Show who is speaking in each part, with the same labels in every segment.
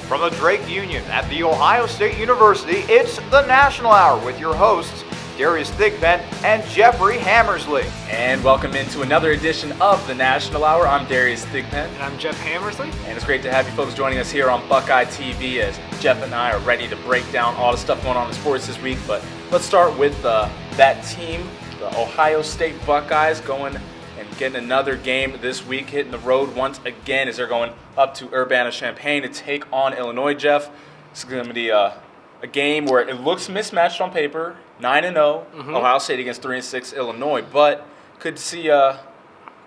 Speaker 1: From the Drake Union at The Ohio State University, it's the National Hour with your hosts, Darius Thigpen and Jeffrey Hammersley.
Speaker 2: And welcome into another edition of the National Hour. I'm Darius Thigpen.
Speaker 3: And I'm Jeff Hammersley.
Speaker 2: And it's great to have you folks joining us here on Buckeye TV as Jeff and I are ready to break down all the stuff going on in sports this week. But let's start with that team, the Ohio State Buckeyes, going and getting another game this week, hitting the road once again as they're going up to Urbana-Champaign to take on Illinois, Jeff. It's going to be a game where it looks mismatched on paper, 9-0, Ohio State against 3-6 Illinois, but could see a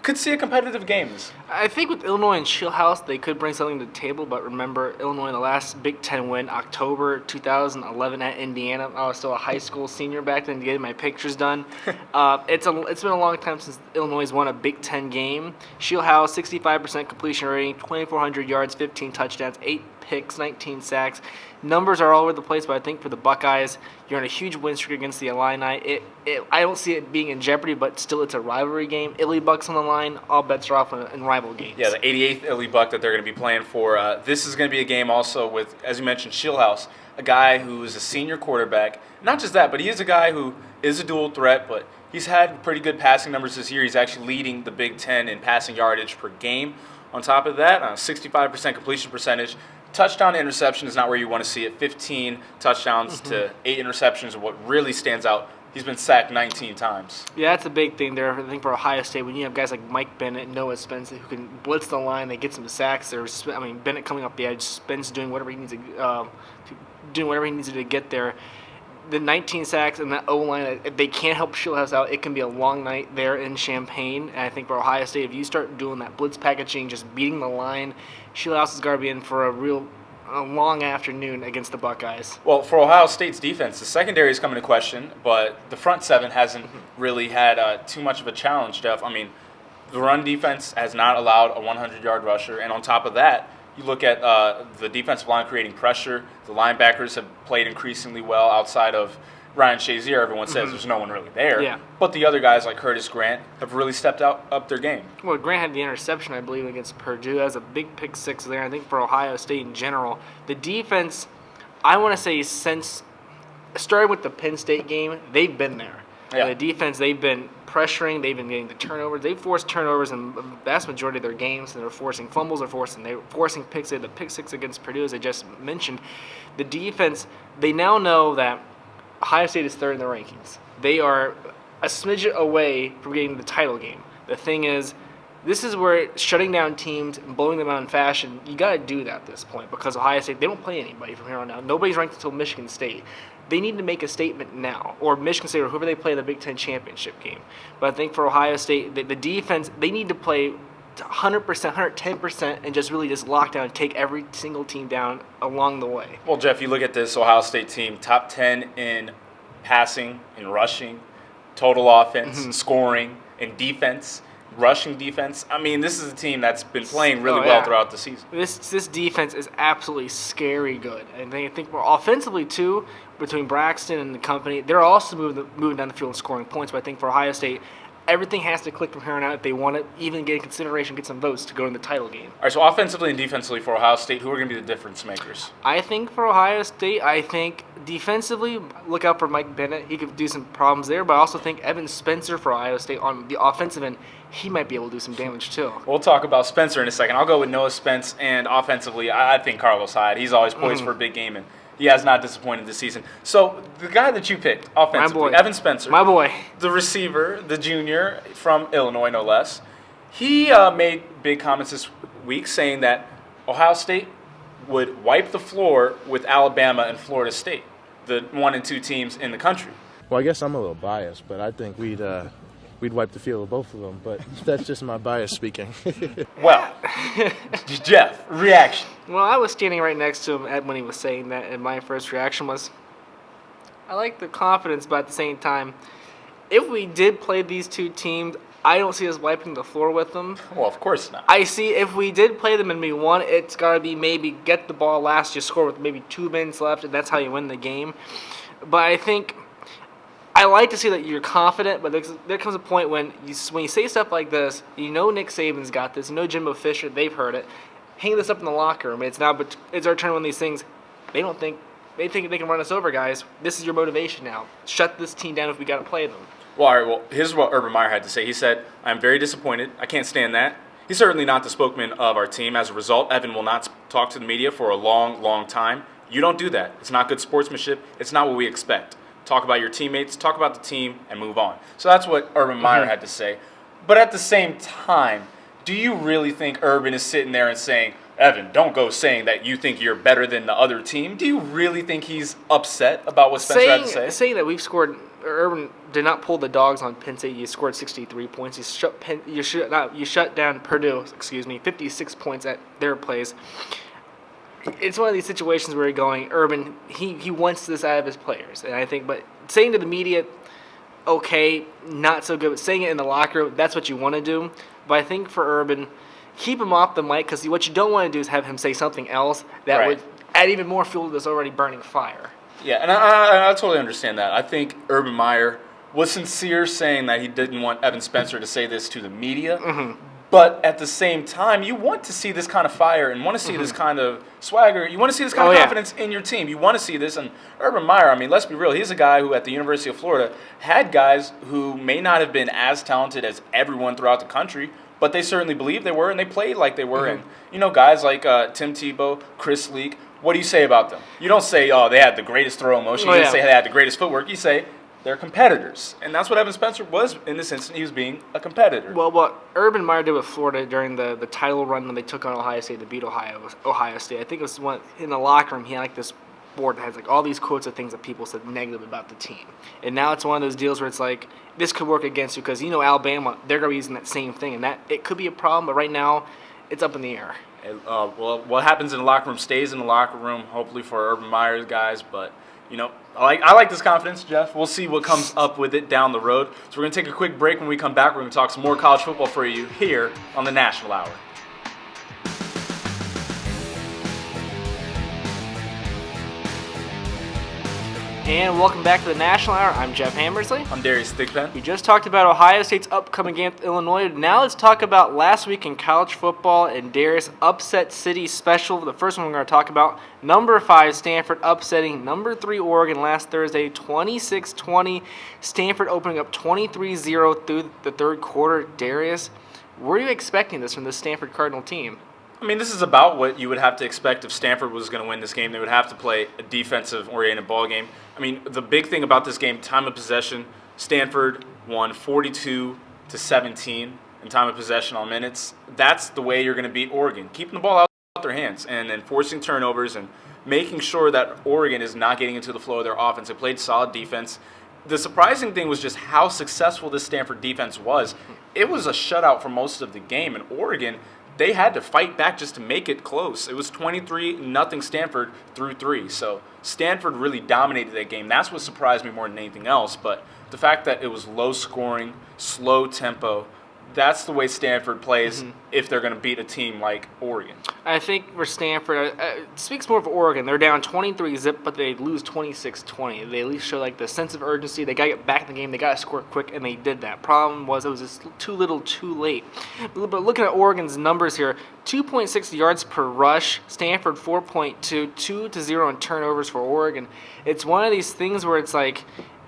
Speaker 2: competitive game.
Speaker 3: I think with Illinois and Schillhouse, they could bring something to the table, but remember, Illinois, the last Big Ten win, October 2011 at Indiana. I was still a high school senior back then, getting my pictures done. It's been a long time since Illinois has won a Big Ten game. Schillhouse, 65% completion rating, 2,400 yards, 15 touchdowns, 8 picks, 19 sacks. Numbers are all over the place, but I think for the Buckeyes, you're on a huge win streak against the Illini. I don't see it being in jeopardy, but still it's a rivalry game. Illy Buck's on the line. All bets are off in rival games.
Speaker 2: Yeah, the 88th Illy Buck that they're going to be playing for. This is going to be a game also with, as you mentioned, Schillhouse, a guy who is a senior quarterback. Not just that, but he is a guy who is a dual threat, but he's had pretty good passing numbers this year. He's actually leading the Big Ten in passing yardage per game. On top of that, 65% completion percentage. Touchdown to interception is not where you want to see it. 15 touchdowns to 8 interceptions. What really stands out, he's been sacked 19 times.
Speaker 3: Yeah, that's a big thing there. I think for Ohio State, when you have guys like Mike Bennett and Noah Spence who can blitz the line, they get some sacks. Bennett coming up the edge, Spence doing whatever he needs to get there. The 19 sacks and that O-line, if they can't help Schillhouse out, it can be a long night there in Champaign. And I think for Ohio State, if you start doing that blitz packaging, just beating the line, Schillhouse is going to be in for a long afternoon against the Buckeyes.
Speaker 2: Well, for Ohio State's defense, the secondary is coming to question, but the front seven hasn't really had too much of a challenge, Jeff. I mean, the run defense has not allowed a 100-yard rusher, and on top of that, you look at the defensive line creating pressure. The linebackers have played increasingly well outside of Ryan Shazier. Everyone says there's no one really there.
Speaker 3: Yeah.
Speaker 2: But the other guys like Curtis Grant have really stepped up their game.
Speaker 3: Well, Grant had the interception, I believe, against Purdue. That was a big pick six there. I think for Ohio State in general, the defense, I want to say since starting with the Penn State game, they've been there.
Speaker 2: Yeah.
Speaker 3: The defense, they've been pressuring, they've been getting the turnovers. They've forced turnovers in the vast majority of their games. They're forcing fumbles, they're forcing picks. They had the pick six against Purdue, as I just mentioned. The defense, they now know that Ohio State is third in the rankings. They are a smidget away from getting the title game. The thing is, this is where shutting down teams and blowing them out in fashion, you got to do that at this point because Ohio State, they don't play anybody from here on out. Nobody's ranked until Michigan State. They need to make a statement now, or Michigan State, or whoever they play in the Big Ten championship game. But I think for Ohio State, the defense, they need to play 100%, 110%, and just really just lock down and take every single team down along the way.
Speaker 2: Well, Jeff, you look at this Ohio State team, top 10 in passing, in rushing, total offense, scoring, in defense. Rushing defense. I mean, this is a team that's been playing really well throughout the season.
Speaker 3: This defense is absolutely scary good. And I think more offensively, too, between Braxton and the company, they're also moving down the field and scoring points. But I think for Ohio State, everything has to click from here on out if they want to even get in consideration, get some votes to go in the title game.
Speaker 2: All right, so offensively and defensively for Ohio State, who are going to be the difference makers?
Speaker 3: I think for Ohio State, defensively, look out for Mike Bennett. He could do some problems there, but I also think Evan Spencer for Ohio State on the offensive end, he might be able to do some damage too.
Speaker 2: We'll talk about Spencer in a second. I'll go with Noah Spence, and offensively, I think Carlos Hyde. He's always poised for a big game, and he has not disappointed this season. So the guy that you picked offensively, Evan Spencer.
Speaker 3: My boy.
Speaker 2: The receiver, the junior from Illinois, no less. He made big comments this week saying that Ohio State would wipe the floor with Alabama and Florida State, the 1 and 2 teams in the country.
Speaker 4: Well, I guess I'm a little biased, but I think we'd wipe the field with both of them. But that's just my bias speaking.
Speaker 2: Well, Jeff, reaction.
Speaker 3: Well, I was standing right next to him when he was saying that, and my first reaction was, I like the confidence, but at the same time, if we did play these two teams, I don't see us wiping the floor with them.
Speaker 2: Well, of course not.
Speaker 3: I see if we did play them and we won, it's got to be maybe get the ball last, you score with maybe 2 minutes left, and that's how you win the game. But I think I like to see that you're confident, but there comes a point when you say stuff like this, you know Nick Saban's got this, you know Jimbo Fisher, they've heard it. hang this up in the locker room. It's our turn to win these things. They think they can run us over, guys. This is your motivation now. Shut this team down if we got to play them.
Speaker 2: Well, all right, well, here's what Urban Meyer had to say. He said, I'm very disappointed. I can't stand that. He's certainly not the spokesman of our team. As a result, Evan will not talk to the media for a long, long time. You don't do that. It's not good sportsmanship. It's not what we expect. Talk about your teammates, talk about the team, and move on. So that's what Urban Meyer had to say. But at the same time, do you really think Urban is sitting there and saying, Evan, don't go saying that you think you're better than the other team? Do you really think he's upset about what Spencer had to say?
Speaker 3: Saying that we've scored, Urban did not pull the dogs on Penn State. You scored 63 points. You shut down Purdue, 56 points at their place. It's one of these situations where you're going, Urban, he wants this out of his players. And I think, but saying to the media, okay, not so good. But saying it in the locker room, that's what you want to do. But I think for Urban, keep him off the mic, because what you don't want to do is have him say something else that would add even more fuel to this already burning fire.
Speaker 2: Yeah, and I totally understand that. I think Urban Meyer was sincere saying that he didn't want Evan Spencer to say this to the media. Mm-hmm. But at the same time, you want to see this kind of fire and want to see this kind of swagger. You want to see this kind of confidence in your team. You want to see this. And Urban Meyer, I mean, let's be real. He's a guy who at the University of Florida had guys who may not have been as talented as everyone throughout the country, but they certainly believed they were, and they played like they were. And, guys like Tim Tebow, Chris Leak, what do you say about them? You don't say, they had the greatest throw motion. You don't say they had the greatest footwork. You say they're competitors. And that's what Evan Spencer was in this instance. He was being a competitor.
Speaker 3: Well, what Urban Meyer did with Florida during the title run when they took on Ohio State to beat Ohio State, I think it was one in the locker room. He had like this board that has like all these quotes of things that people said negative about the team. And now it's one of those deals where it's like, this could work against you because, Alabama, they're going to be using that same thing. And that it could be a problem, but right now it's up in the air.
Speaker 2: Well, what happens in the locker room stays in the locker room, hopefully for Urban Meyer's guys. But, I like this confidence, Jeff. We'll see what comes up with it down the road. So we're going to take a quick break. When we come back, we're going to talk some more college football for you here on the National Hour.
Speaker 3: And welcome back to the National Hour. I'm Jeff Hammersley.
Speaker 2: I'm Darius Thigpen.
Speaker 3: We just talked about Ohio State's upcoming game with Illinois. Now let's talk about last week in college football and Darius Upset City Special. The first one we're going to talk about, number 5 Stanford upsetting number 3 Oregon last Thursday, 26-20. Stanford opening up 23-0 through the third quarter. Darius, were you expecting this from the Stanford Cardinal team?
Speaker 2: I mean, this is about what you would have to expect if Stanford was going to win this game. They would have to play a defensive-oriented ball game. I mean, the big thing about this game, time of possession, Stanford won 42-17 in time of possession on minutes. That's the way you're going to beat Oregon, keeping the ball out their hands and then forcing turnovers and making sure that Oregon is not getting into the flow of their offense. They played solid defense. The surprising thing was just how successful this Stanford defense was. It was a shutout for most of the game, and Oregon, they had to fight back just to make it close. It was 23-0 Stanford through 3. So Stanford really dominated that game. That's what surprised me more than anything else. But the fact that it was low scoring, slow tempo, that's the way Stanford plays if they're going to beat a team like Oregon. I
Speaker 3: think for Stanford, it speaks more of Oregon. They're down 23-0, but they lose 26-20. They at least show like the sense of urgency. They got to get back in the game. They got to score quick, and they did that. Problem was it was just too little, too late. But looking at Oregon's numbers here, 2.6 yards per rush. Stanford 4.2, 2-0 in turnovers for Oregon. It's one of these things where it's like,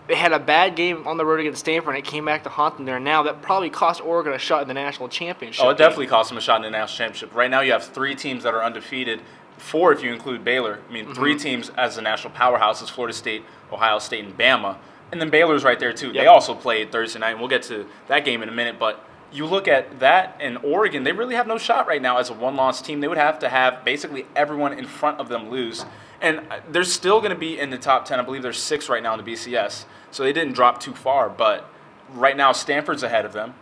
Speaker 3: they had a bad game on the road against Stanford, and it came back to haunt them there. Now, that probably cost Oregon a shot in the national championship.
Speaker 2: Oh, it definitely cost them a shot in the national championship. Right now, you have 3 teams that are undefeated, 4 if you include Baylor. I mean, 3 teams as the national powerhouses, Florida State, Ohio State, and Bama. And then Baylor's right there, too. Yep. They also played Thursday night, and we'll get to that game in a minute. But you look at that, and Oregon, they really have no shot right now as a one-loss team. They would have to have basically everyone in front of them lose. And they're still going to be in the top 10. I believe there's 6 right now in the BCS. So they didn't drop too far. But right now, Stanford's ahead of them.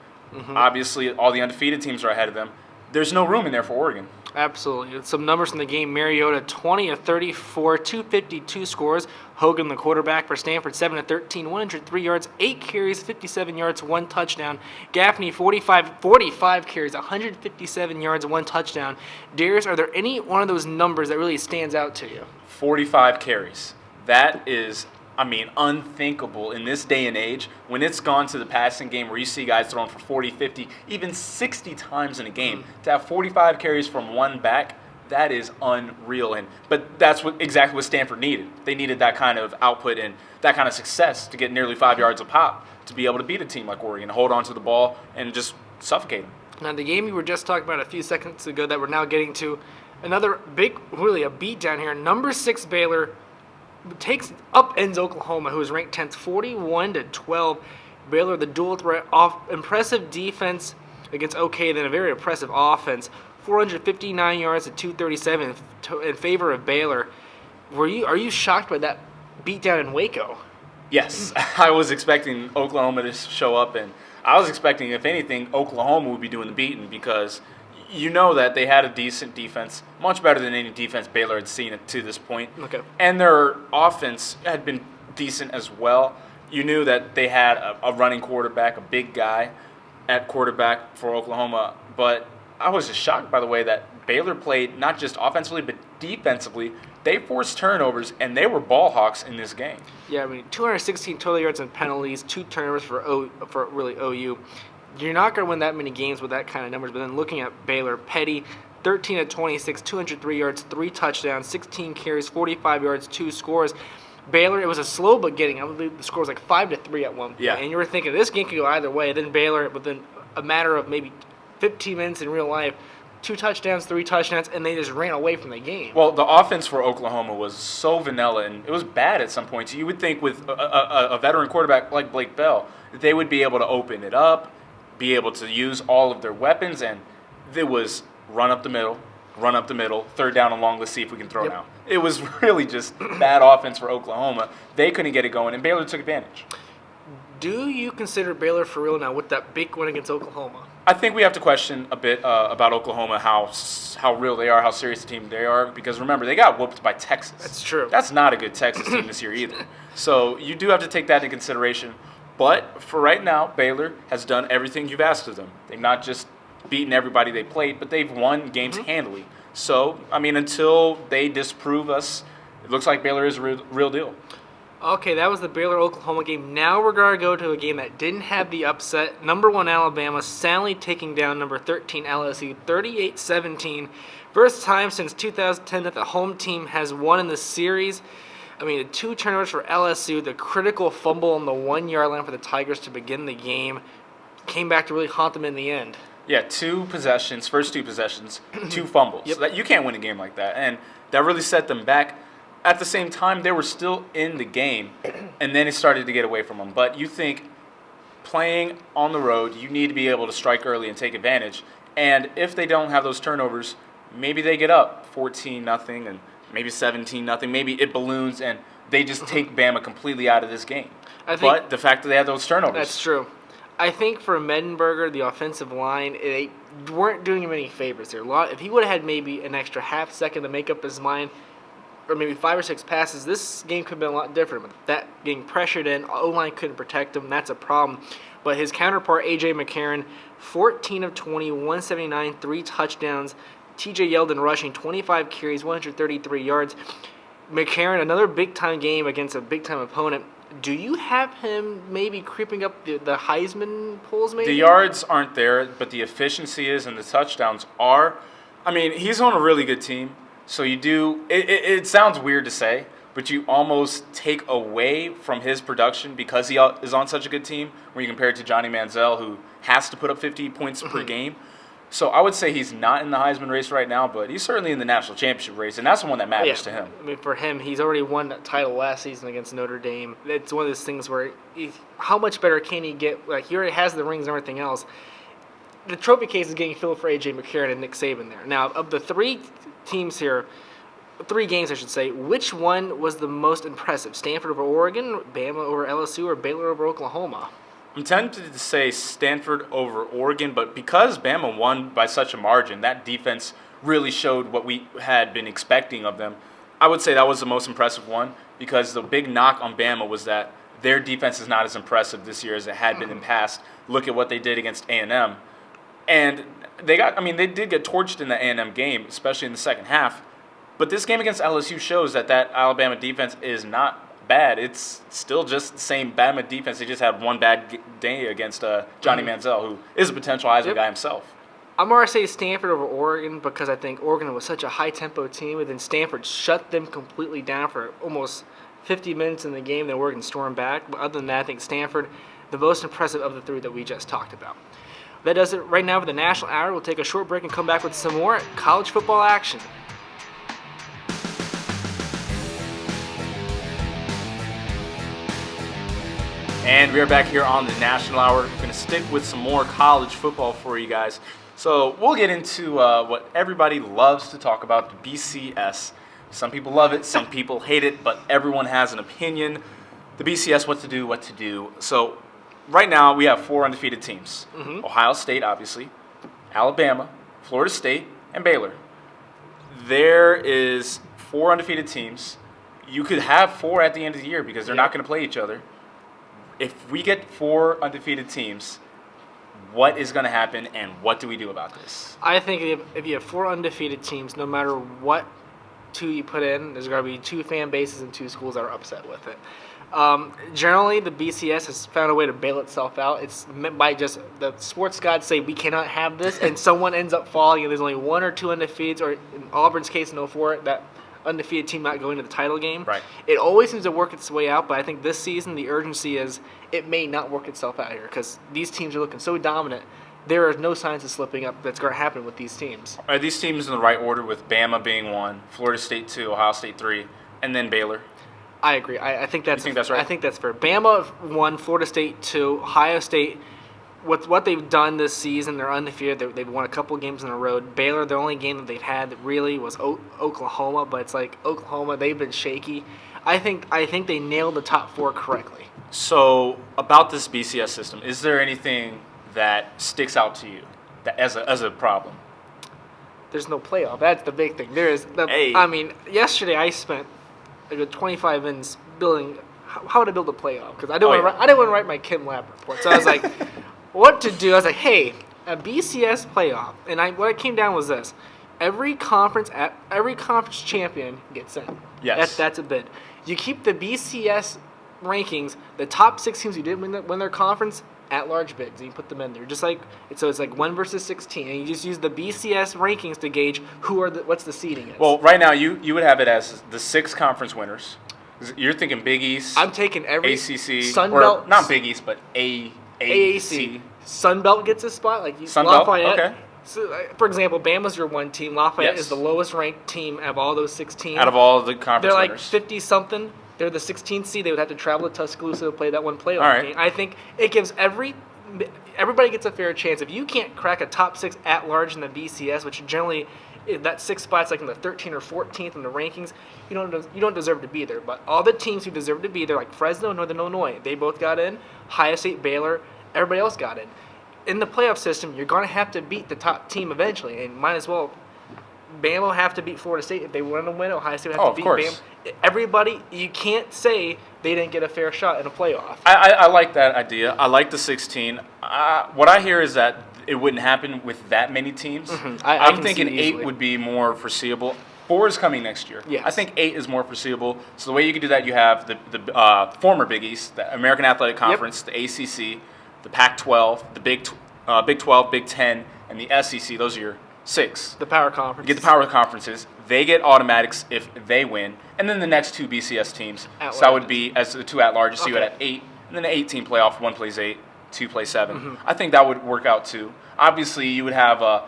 Speaker 2: Obviously, all the undefeated teams are ahead of them. There's no room in there for Oregon.
Speaker 3: Absolutely. Some numbers from the game. Mariota, 20 of 34, 252 scores. Hogan, the quarterback for Stanford, 7 of 13, 103 yards, 8 carries, 57 yards, 1 touchdown. Gaffney, 45 carries, 157 yards, 1 touchdown. Darius, are there any one of those numbers that really stands out to you?
Speaker 2: 45 carries. That is, unthinkable in this day and age when it's gone to the passing game where you see guys throwing for 40, 50, even 60 times in a game. To have 45 carries from one back, That is unreal. But that's exactly what Stanford needed. They needed that kind of output and that kind of success to get nearly 5 yards a pop to be able to beat a team like Oregon, hold on to the ball and just suffocate them.
Speaker 3: Now, the game you were just talking about a few seconds ago that we're now getting to, another big, really a beat down here. Number 6 Baylor upends Oklahoma, who is ranked 10th, 41-12. Baylor, the dual threat, impressive defense against OK, then a very impressive offense. 459 yards to 237 in favor of Baylor. Are you shocked by that beatdown in Waco?
Speaker 2: Yes, I was expecting Oklahoma to show up, and I was expecting, if anything, Oklahoma would be doing the beating because you know that they had a decent defense, much better than any defense Baylor had seen to this point.
Speaker 3: Okay.
Speaker 2: And their offense had been decent as well. You knew that they had a running quarterback, a big guy at quarterback for Oklahoma, but I was just shocked by the way that Baylor played not just offensively but defensively. They forced turnovers, and they were ball hawks in this game.
Speaker 3: Yeah, I mean, 216 total yards and penalties, 2 turnovers for really OU. You're not going to win that many games with that kind of numbers, but then looking at Baylor, Petty, 13-26, 203 yards, 3 touchdowns, 16 carries, 45 yards, 2 scores. Baylor, it was a slow but getting. I believe the score was like 5-3 at one point.
Speaker 2: Yeah.
Speaker 3: And you were thinking this game could go either way. Then Baylor, within a matter of maybe 15 minutes in real life, 2 touchdowns, 3 touchdowns, and they just ran away from the game.
Speaker 2: Well, the offense for Oklahoma was so vanilla, and it was bad at some points. You would think with a veteran quarterback like Blake Bell, they would be able to open it up, be able to use all of their weapons, and it was run up the middle, 3rd down and long, let's see if we can throw now. It was really just bad offense for Oklahoma. They couldn't get it going, and Baylor took advantage.
Speaker 3: Do you consider Baylor for real now with that big win against Oklahoma?
Speaker 2: I think we have to question a bit about Oklahoma, how real they are, how serious a team they are, because remember, they got whooped by Texas.
Speaker 3: That's true.
Speaker 2: That's not a good Texas team this year either. So you do have to take that into consideration. But for right now, Baylor has done everything you've asked of them. They've not just beaten everybody they played, but they've won games handily. So, I mean, until they disprove us, it looks like Baylor is a real deal.
Speaker 3: Okay, that was the Baylor-Oklahoma game. Now we're going to go to a game that didn't have the upset. Number 1 Alabama soundly taking down number 13 LSU 38-17. First time since 2010 that the home team has won in the series. I mean, 2 turnovers for LSU, the critical fumble on the 1-yard line for the Tigers to begin the game came back to really haunt them in the end.
Speaker 2: Yeah, 2 possessions, first 2 possessions, 2 fumbles.
Speaker 3: Yep.
Speaker 2: So you can't win a game like that, and that really set them back. At the same time, they were still in the game, and then it started to get away from them. But you think playing on the road, you need to be able to strike early and take advantage. And if they don't have those turnovers, maybe they get up 14-0 and maybe 17-0. Maybe it balloons and they just take Bama completely out of this game. But the fact that they had those turnovers.
Speaker 3: That's true. I think for Mettenberger, the offensive line, they weren't doing him any favors here. If he would have had maybe an extra half second to make up his mind, or maybe 5 or 6 passes, this game could have been a lot different. But that getting pressured in, O-line couldn't protect him. That's a problem. But his counterpart, A.J. McCarron, 14 of 20, 179, 3 touchdowns. T.J. Yeldon rushing, 25 carries, 133 yards. McCarron, another big-time game against a big-time opponent. Do you have him maybe creeping up the Heisman polls maybe?
Speaker 2: The yards aren't there, but the efficiency is and the touchdowns are. I mean, he's on a really good team. So you do, it sounds weird to say, but you almost take away from his production because he is on such a good team when you compare it to Johnny Manziel, who has to put up 50 points per game. So I would say he's not in the Heisman race right now, but he's certainly in the national championship race, and that's the one that matters to him.
Speaker 3: I mean, for him, he's already won that title last season against Notre Dame. It's one of those things where how much better can he get? Like, he already has the rings and everything else. The trophy case is getting filled for A.J. McCarron and Nick Saban there. Now, of the 3 teams here, 3 games I should say, which one was the most impressive? Stanford over Oregon, Bama over LSU, or Baylor over Oklahoma?
Speaker 2: I'm tempted to say Stanford over Oregon, but because Bama won by such a margin, that defense really showed what we had been expecting of them. I would say that was the most impressive one because the big knock on Bama was that their defense is not as impressive this year as it had been in past. Look at what they did against A&M. And they did get torched in the A&M game, especially in the second half. But this game against LSU shows that Alabama defense is not bad. It's still just the same Bama defense. They just had one bad day against Johnny Manziel, who is a potential Heisman guy himself.
Speaker 3: I'm going to say Stanford over Oregon because I think Oregon was such a high-tempo team, and then Stanford shut them completely down for almost 50 minutes in the game, then Oregon stormed back. But other than that, I think Stanford, the most impressive of the three that we just talked about. That does it right now for the National Hour. We'll take a short break and come back with some more college football action.
Speaker 2: And we are back here on the National Hour. We're going to stick with some more college football for you guys. So we'll get into what everybody loves to talk about, the BCS. Some people love it, some people hate it, but everyone has an opinion. The BCS, what to do. So right now we have 4 undefeated teams. Ohio State, obviously, Alabama, Florida State, and Baylor. There is 4 undefeated teams. You could have 4 at the end of the year because they're not going to play each other. If we get 4 undefeated teams, what is going to happen and what do we do about this?
Speaker 3: I think if you have 4 undefeated teams, no matter what 2 you put in, there's going to be 2 fan bases and 2 schools that are upset with it. Generally, the BCS has found a way to bail itself out. It's meant by just the sports gods say we cannot have this, and someone ends up falling, and there's only 1 or 2 undefeateds, or in Auburn's case, no 4, that undefeated team not going to the title game.
Speaker 2: Right.
Speaker 3: It always seems to work its way out, but I think this season the urgency is it may not work itself out here because these teams are looking so dominant. There are no signs of slipping up that's going to happen with these teams.
Speaker 2: Are these teams in the right order with Bama being 1, Florida State 2, Ohio State 3, and then Baylor?
Speaker 3: I agree. I think that's.
Speaker 2: You think that's right?
Speaker 3: I think that's fair. Bama 1, Florida State 2, Ohio State. What they've done this season, they're undefeated. They've won a couple of games in a row. Baylor, the only game that they've had that really was Oklahoma, but it's like Oklahoma, they've been shaky. I think they nailed the top 4 correctly.
Speaker 2: So about this BCS system, is there anything that sticks out to you that as a problem?
Speaker 3: There's no playoff. That's the big thing. There is.
Speaker 2: Hey.
Speaker 3: I mean, yesterday I spent a good 25 minutes building how to build a playoff because I didn't want to write my Kim Lab report. So I was like, what to do? I was like, hey, a BCS playoff, and what it came down was this: every conference champion gets in.
Speaker 2: Yes,
Speaker 3: that's a bid. You keep the BCS rankings, the top 6 teams who didn't win their conference at large bids, and you put them in there. Just like it's like 1 versus 16, and you just use the BCS rankings to gauge what's the seeding is.
Speaker 2: Well, right now you would have it as the 6 conference winners. You're thinking Big East.
Speaker 3: I'm taking every
Speaker 2: ACC,
Speaker 3: Sun
Speaker 2: or
Speaker 3: Belt,
Speaker 2: not Big East, but AAC.
Speaker 3: Sun Belt gets a spot, like
Speaker 2: Sun Belt,
Speaker 3: Lafayette.
Speaker 2: okay.
Speaker 3: So, for example, Bama's your 1 team. Lafayette
Speaker 2: Yes.
Speaker 3: is the lowest ranked team out of all those 6 teams.
Speaker 2: Out of all the conference
Speaker 3: They're like
Speaker 2: winners.
Speaker 3: 50-something. They're the 16th seed. They would have to travel to Tuscaloosa to play that one playoff
Speaker 2: All right.
Speaker 3: game. I think it gives everybody gets a fair chance. If you can't crack a top 6 at large in the BCS, which generally that 6 spots like in the 13th or 14th in the rankings, you don't deserve to be there. But all the teams who deserve to be there, like Fresno, Northern Illinois, they both got in. Ohio State, Baylor, everybody else got in. In the playoff system, you're going to have to beat the top team eventually, and might as well. Bama will have to beat Florida State if they want to win. Ohio State will have to beat
Speaker 2: course.
Speaker 3: Bama. Everybody, you can't say they didn't get a fair shot in a playoff.
Speaker 2: I like that idea. I like the 16. What I hear is that it wouldn't happen with that many teams.
Speaker 3: I
Speaker 2: I'm
Speaker 3: can
Speaker 2: thinking
Speaker 3: see it
Speaker 2: 8
Speaker 3: easily.
Speaker 2: would be more foreseeable. 4 is coming next year.
Speaker 3: Yes.
Speaker 2: I think 8 is more foreseeable. So the way you can do that, you have the former Big East, the American Athletic Conference, the ACC, the Pac-12, the Big 12, Big 10, and the SEC. Those are your 6.
Speaker 3: The power conference.
Speaker 2: You get the power conferences. They get automatics if they win. And then the next 2 BCS teams.
Speaker 3: At
Speaker 2: So that
Speaker 3: large.
Speaker 2: would be, as the 2 at large, so you would
Speaker 3: Okay.
Speaker 2: have 8. And then the 18 playoff, 1 plays 8, 2 plays 7. I think that would work out too. Obviously, you would have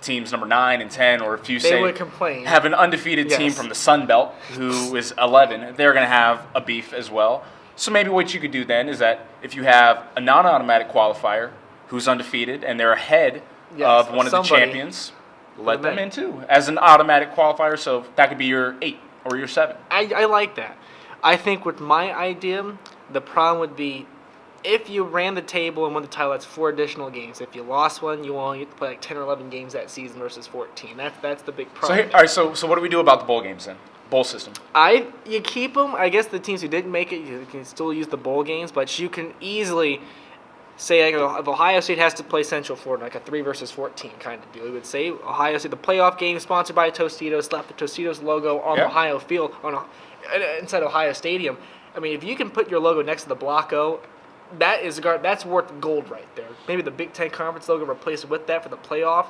Speaker 2: teams number 9 and 10, or if you
Speaker 3: They
Speaker 2: say
Speaker 3: would complain.
Speaker 2: have an undefeated team
Speaker 3: Yes.
Speaker 2: from the Sun Belt who is 11, they're going to have a beef as well. So maybe what you could do then is that if you have a non-automatic qualifier who's undefeated and they're ahead
Speaker 3: Yes,
Speaker 2: of one of the
Speaker 3: somebody.
Speaker 2: champions, let them
Speaker 3: Right.
Speaker 2: in too as an automatic qualifier. So that could be your 8 or your 7.
Speaker 3: I like that. I think with my idea, the problem would be if you ran the table and won the title, that's 4 additional games. If you lost one, you only get to play like 10 or 11 games that season versus 14. That's the big
Speaker 2: So
Speaker 3: problem.
Speaker 2: here, all right. So what do we do about the bowl games then? Bowl system.
Speaker 3: You keep them. I guess the teams who didn't make it, you can still use the bowl games, but you can easily say like, if Ohio State has to play Central Florida, like a 3 versus 14 kind of deal. We would say Ohio State, the playoff game sponsored by Tostitos, slap the Tostitos logo on
Speaker 2: Yeah.
Speaker 3: Ohio Field, inside Ohio Stadium. I mean, if you can put your logo next to the Block O, that's worth gold right there. Maybe the Big Ten Conference logo replaced with that for the playoff.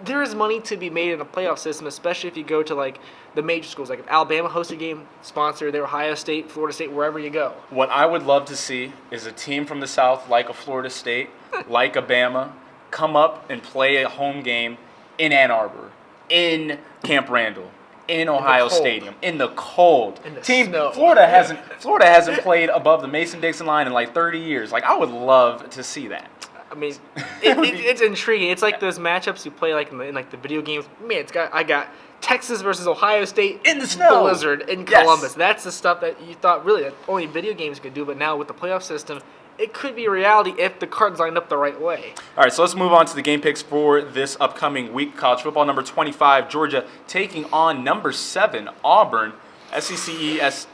Speaker 3: there is money to be made in a playoff system, especially if you go to like the major schools. Like if Alabama hosts a game, sponsor their Ohio State, Florida State, wherever you go.
Speaker 2: What I would love to see is a team from the South, like a Florida State, like a Bama, come up and play a home game in Ann Arbor, in Camp Randall, in Ohio Stadium, in the cold.
Speaker 3: In the
Speaker 2: Team
Speaker 3: snow.
Speaker 2: Florida hasn't played above the Mason-Dixon line in like 30 years. Like I would love to see that.
Speaker 3: I mean, it's intriguing. It's like those matchups you play like in like the video games. Man, I got Texas versus Ohio State
Speaker 2: In the snow.
Speaker 3: Blizzard in
Speaker 2: Yes.
Speaker 3: Columbus. That's the stuff that you thought really that only video games could do, but now with the playoff system, it could be a reality if the cards lined up the right way.
Speaker 2: All right, so let's move on to the game picks for this upcoming week. College football, number 25, Georgia taking on number 7, Auburn. SEC East,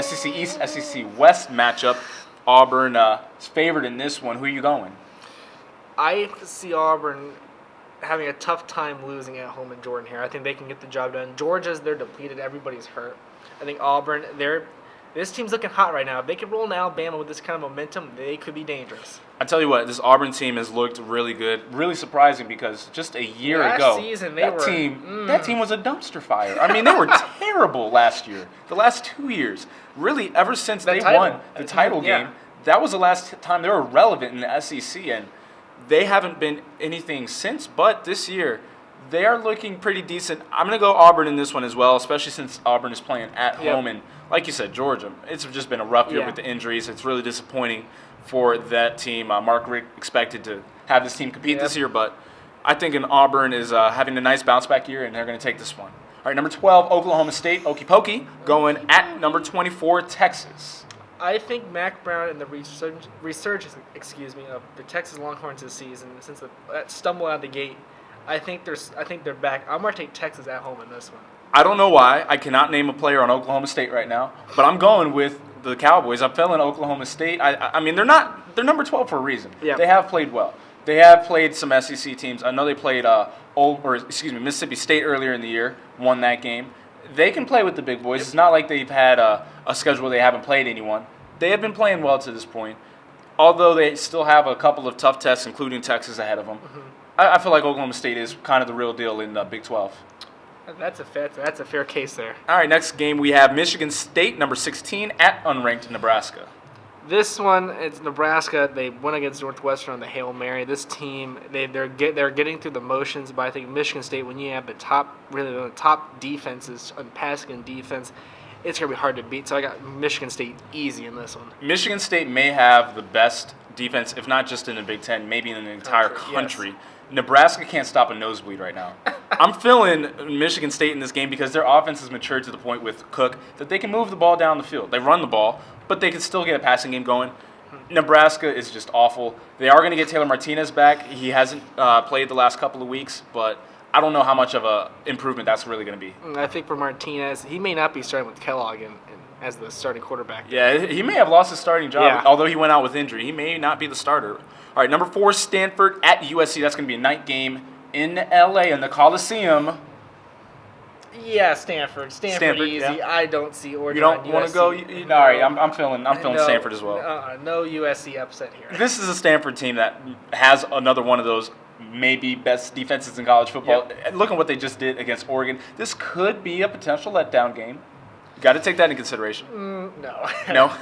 Speaker 2: SEC West matchup. Auburn is favored in this one. Who are you going?
Speaker 3: I see Auburn having a tough time losing at home in Jordan here. I think they can get the job done. They're depleted. Everybody's hurt. I think Auburn, this team's looking hot right now. If they can roll in Alabama with this kind of momentum, they could be dangerous.
Speaker 2: I tell you what, this Auburn team has looked really good, really surprising because just a year
Speaker 3: Last
Speaker 2: ago,
Speaker 3: season,
Speaker 2: that team was a dumpster fire. I mean, they were terrible last year. The last 2 years, really, ever since they won the title game, that was the last time they were relevant in the SEC, and they haven't been anything since. But this year, they are looking pretty decent. I'm going to go Auburn in this one as well, especially since Auburn is playing at home. And like you said, Georgia, it's just been a rough year with the injuries. It's really disappointing for that team. Mark Richt expected to have this team compete this year, but I think Auburn is having a nice bounce-back year, and they're going to take this one. All right, number 12, Oklahoma State, Okie Pokey, going at number 24, Texas.
Speaker 3: I think Mac Brown and the resurgence, of the Texas Longhorns this season, since that stumble out of the gate, I think they're back. I'm going to take Texas at home in this one.
Speaker 2: I don't know why. I cannot name a player on Oklahoma State right now, but I'm going with the Cowboys. I'm feeling Oklahoma State. I mean, they're number 12 for a reason.
Speaker 3: Yeah.
Speaker 2: They have played well. They have played some SEC teams. I know they played Mississippi State earlier in the year, won that game. They can play with the big boys. It's not like they've had a schedule where they haven't played anyone. They have been playing well to this point, although they still have a couple of tough tests, including Texas, ahead of them. Mm-hmm. I feel like Oklahoma State is kind of the real deal in the Big 12.
Speaker 3: That's a fair case there.
Speaker 2: All right, next game we have Michigan State, number 16, at unranked Nebraska.
Speaker 3: This one, it's Nebraska. They went against Northwestern on the Hail Mary. This team, they're getting through the motions, but I think Michigan State, when you have the top defenses on passing and defense, it's going to be hard to beat. So I got Michigan State easy in this one. Michigan
Speaker 2: State may have the best defense, if not just in the Big Ten, maybe in the entire country. Yes. Nebraska can't stop a nosebleed right now. I'm feeling Michigan State in this game because their offense has matured to the point with Cook that they can move the ball down the field. They run the ball, but they can still get a passing game going. Nebraska is just awful. They are going to get Taylor Martinez back. He hasn't played the last couple of weeks, but I don't know how much of an improvement that's really going to be.
Speaker 3: I think for Martinez, he may not be starting with Kellogg as the starting quarterback.
Speaker 2: Yeah, he may have lost his starting job, although he went out with injury. He may not be the starter. All right, number 4, Stanford at USC. That's going to be a night game in L.A. in the Coliseum.
Speaker 3: Yeah, Stanford easy. Yeah. I don't see Oregon.
Speaker 2: You don't want to go? No. All right, I'm feeling Stanford as well.
Speaker 3: No USC upset here.
Speaker 2: This is a Stanford team that has another one of those maybe best defenses in college football. Yep. Look at what they just did against Oregon. This could be a potential letdown game. Got to take that into consideration. No.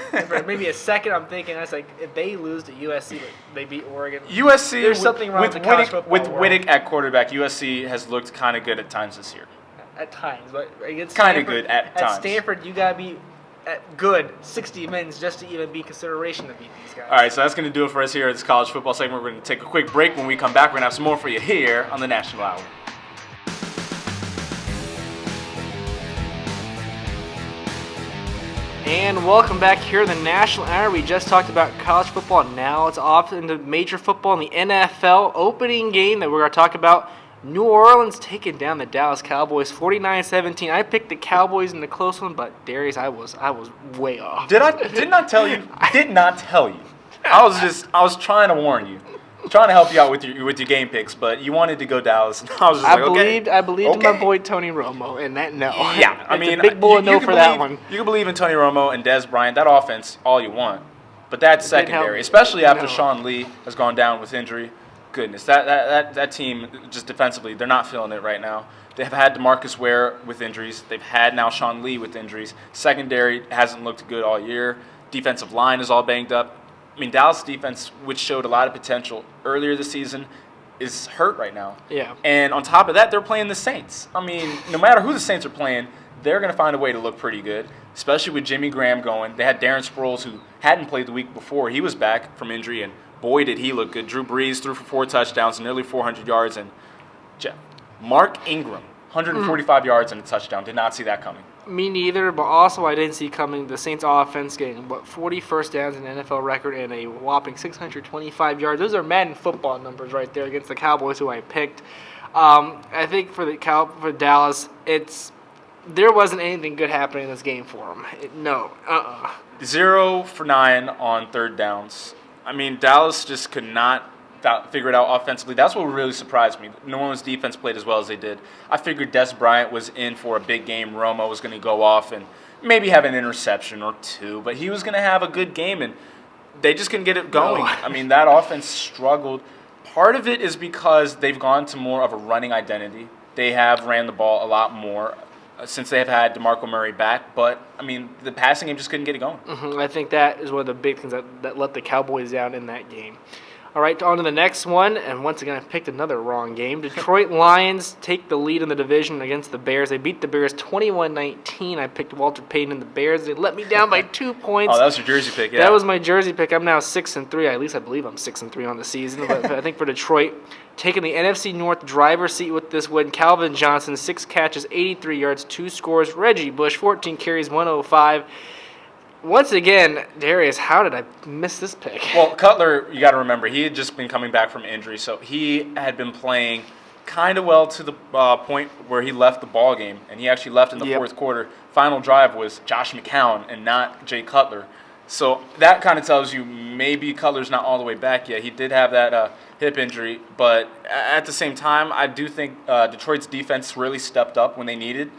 Speaker 3: Maybe a second. I'm thinking that's like if they lose to USC, they beat Oregon.
Speaker 2: USC.
Speaker 3: There's something wrong with the college football
Speaker 2: with Whittick at quarterback. USC has looked kind of good at times this year.
Speaker 3: At times, but against
Speaker 2: kind of good at times.
Speaker 3: At Stanford, you gotta be at good 60 minutes just to even be consideration to beat these guys.
Speaker 2: All right, so that's going to do it for us here at this college football segment. We're going to take a quick break. When we come back, we're going to have some more for you here on the National Hour.
Speaker 3: And welcome back here to the National Hour. We just talked about college football. Now it's off into major football in the NFL opening game that we're going to talk about. New Orleans taking down the Dallas Cowboys 49-17. I picked the Cowboys in the close one, but Darius, I was way off.
Speaker 2: Did not tell you. I was trying to warn you. Trying to help you out with your game picks, but you wanted to go Dallas. And I was just
Speaker 3: I believed in my boy Tony Romo, and that no.
Speaker 2: Yeah, I mean,
Speaker 3: a big bullet no for that one.
Speaker 2: You can believe in Tony Romo and Dez Bryant, that offense, all you want, but that's secondary, especially after Sean Lee has gone down with injury. goodness, that team just defensively, they're not feeling it right now. They've had DeMarcus Ware with injuries. They've had now Sean Lee with injuries. Secondary hasn't looked good all year. Defensive line is all banged up. I mean, Dallas defense, which showed a lot of potential earlier this season, is hurt right now.
Speaker 3: Yeah.
Speaker 2: And on top of that, they're playing the Saints. I mean, no matter who the Saints are playing, they're going to find a way to look pretty good, especially with Jimmy Graham going. They had Darren Sproles, who hadn't played the week before. He was back from injury, and boy, did he look good. Drew Brees threw for 4 touchdowns and nearly 400 yards. And Mark Ingram, 145 yards and a touchdown. Did not see that coming.
Speaker 3: Me neither, but also I didn't see coming the Saints offense getting 40 first downs in an NFL record and a whopping 625 yards. Those are Madden football numbers right there against the Cowboys, who I picked. I think for Dallas, there wasn't anything good happening in this game for them.
Speaker 2: 0 for 9 on third downs. I mean, Dallas just could not figure it out offensively. That's what really surprised me. New Orleans defense played as well as they did. I figured Des Bryant was in for a big game. Romo was going to go off and maybe have an interception or 2, but he was going to have a good game, and they just couldn't get it going.
Speaker 3: No.
Speaker 2: I mean, that offense struggled. Part of it is because they've gone to more of a running identity. They have ran the ball a lot more since they've had DeMarco Murray back, but, I mean, the passing game just couldn't get it going.
Speaker 3: I think that is one of the big things that let the Cowboys down in that game. All right, on to the next one, and once again, I picked another wrong game. Detroit Lions take the lead in the division against the Bears. They beat the Bears 21-19. I picked Walter Payton and the Bears. They let me down by 2 points.
Speaker 2: Oh, that was your jersey pick, yeah.
Speaker 3: That was my jersey pick. I'm now 6-3. At least I believe I'm 6-3 on the season. But I think for Detroit, taking the NFC North driver's seat with this win, Calvin Johnson, 6 catches, 83 yards, 2 scores. Reggie Bush, 14 carries, 105. Once again, Darius, how did I miss this pick?
Speaker 2: Well, Cutler, you got to remember, he had just been coming back from injury, so he had been playing kind of well to the point where he left the ball game, and he actually left in the fourth quarter. Final drive was Josh McCown and not Jay Cutler. So that kind of tells you maybe Cutler's not all the way back yet. He did have that hip injury, but at the same time, I do think Detroit's defense really stepped up when they needed.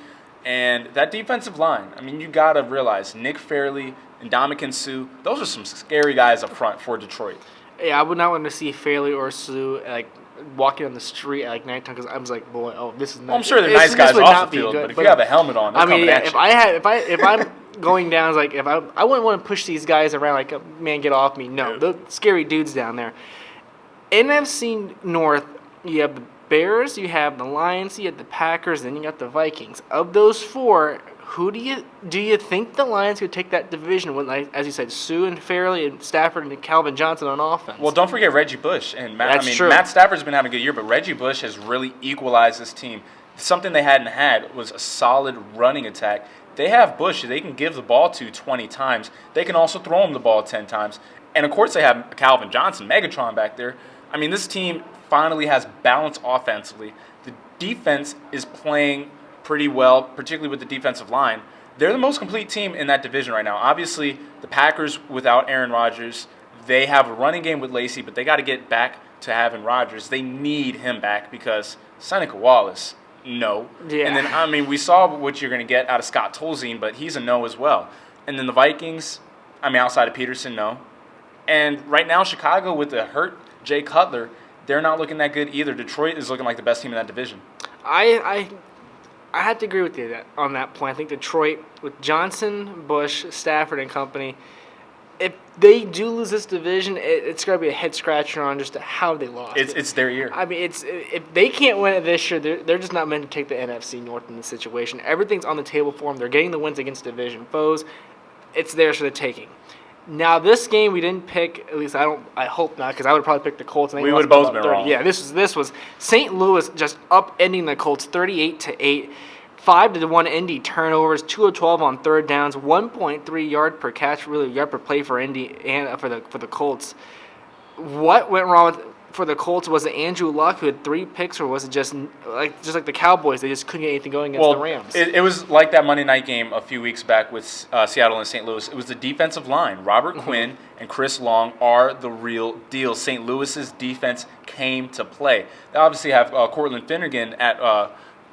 Speaker 2: And that defensive line, I mean, you got to realize Nick Fairley and Ndamukong Suh, those are some scary guys up front for Detroit.
Speaker 3: Yeah, I would not want to see Fairley or Suh walking on the street at nighttime, because I was like, boy, this is not.
Speaker 2: Well, I'm sure they're nice guys off the field, but if you have a helmet on, they're coming at you.
Speaker 3: If I'm going down, I wouldn't want to push these guys around like, man, get off me. No, the scary dudes down there. NFC North, you have the Bears, you have the Lions, you have the Packers, then you got the Vikings. Of those 4, who do you think the Lions could take that division with, like, as you said, Suh and Fairley and Stafford and Calvin Johnson on offense?
Speaker 2: Well, don't forget Reggie Bush and Matt.
Speaker 3: That's true.
Speaker 2: Matt Stafford's been having a good year, but Reggie Bush has really equalized this team. Something they hadn't had was a solid running attack. They have Bush they can give the ball to 20 times. They can also throw him the ball 10 times. And, of course, they have Calvin Johnson, Megatron back there. I mean, this team finally has balance offensively. The defense is playing pretty well, particularly with the defensive line. They're the most complete team in that division right now. Obviously, the Packers without Aaron Rodgers, they have a running game with Lacy, but they got to get back to having Rodgers. They need him back because Seneca Wallace, no.
Speaker 3: Yeah.
Speaker 2: And then, I mean, we saw what you're going to get out of Scott Tolzien, but he's a no as well. And then the Vikings, I mean, outside of Peterson, no. And right now, Chicago with the hurt Jay Cutler, they're not looking that good either. Detroit is looking like the best team in that division.
Speaker 3: I have to agree with you on that point. I think Detroit, with Johnson, Bush, Stafford, and company, if they do lose this division, it's going to be a head-scratcher on just how they lost.
Speaker 2: It's their year.
Speaker 3: I mean, if they can't win it this year, they're just not meant to take the NFC North in this situation. Everything's on the table for them. They're getting the wins against division foes. It's theirs for the taking. Now, this game we didn't pick, at least I hope not, because I would probably pick the Colts. And
Speaker 2: we would have both been wrong.
Speaker 3: Yeah, this was St. Louis just upending the Colts 38-8. 5-1 Indy turnovers, 2 of 12 on third downs, 1.3 yard per catch, really yard per play for Indy and for the Colts. What went wrong for the Colts? Was it Andrew Luck who had 3 picks, or was it just like the Cowboys? They just couldn't get anything going against the Rams.
Speaker 2: It was like that Monday night game a few weeks back with Seattle and St. Louis. It was the defensive line. Robert Quinn and Chris Long are the real deal. St. Louis's defense came to play. They obviously have Cortland Finnegan at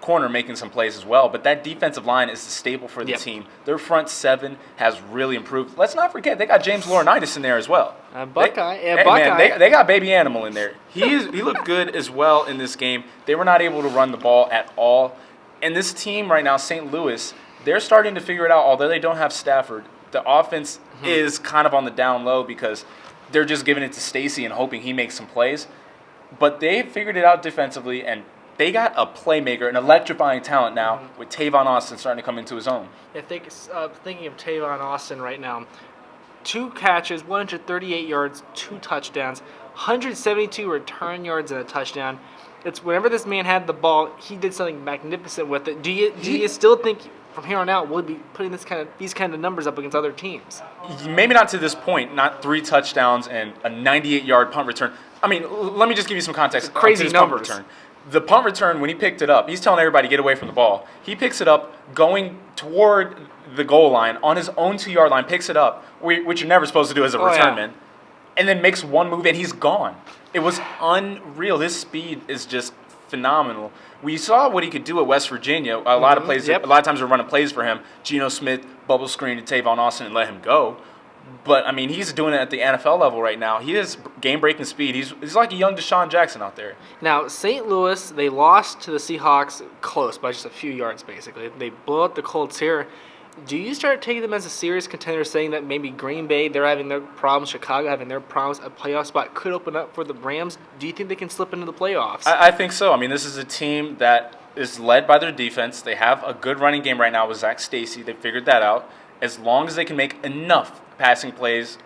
Speaker 2: corner making some plays as well. But that defensive line is the staple for the team. Their front seven has really improved. Let's not forget, they got James Laurinaitis in there as well.
Speaker 3: Buckeye.
Speaker 2: Man, they got Baby Animal in there. He looked good as well in this game. They were not able to run the ball at all. And this team right now, St. Louis, they're starting to figure it out. Although they don't have Stafford, the offense is kind of on the down low because they're just giving it to Stacy and hoping he makes some plays. But they figured it out defensively, and they got a playmaker, an electrifying talent now with Tavon Austin starting to come into his own.
Speaker 3: I think thinking of Tavon Austin right now, 2 catches, 138 yards, 2 touchdowns, 172 return yards and a touchdown. It's whenever this man had the ball, he did something magnificent with it. Do you still think from here on out we'll be putting these kind of numbers up against other teams?
Speaker 2: Maybe not to this point. Not 3 touchdowns and a 98-yard punt return. I mean, let me just give you some context.
Speaker 3: Crazy
Speaker 2: to
Speaker 3: numbers.
Speaker 2: Punt return. The punt return, when he picked it up, he's telling everybody to get away from the ball. He picks it up, going toward the goal line on his own 2-yard line, picks it up, which you're never supposed to do as a return man, and then makes one move and he's gone. It was unreal. His speed is just phenomenal. We saw what he could do at West Virginia. A lot of plays, a lot of times we're running plays for him. Geno Smith bubble screen to Tavon Austin and let him go. But I mean, he's doing it at the NFL level right now. He has game-breaking speed. He's like a young Deshaun Jackson out there.
Speaker 3: Now, St. Louis, they lost to the Seahawks close by just a few yards, basically. They blew out the Colts here. Do you start taking them as a serious contender, saying that maybe Green Bay, they're having their problems, Chicago having their problems, a playoff spot could open up for the Rams? Do you think they can slip into the playoffs?
Speaker 2: I think so. I mean, this is a team that is led by their defense. They have a good running game right now with Zach Stacy. They figured that out. As long as they can make enough passing plays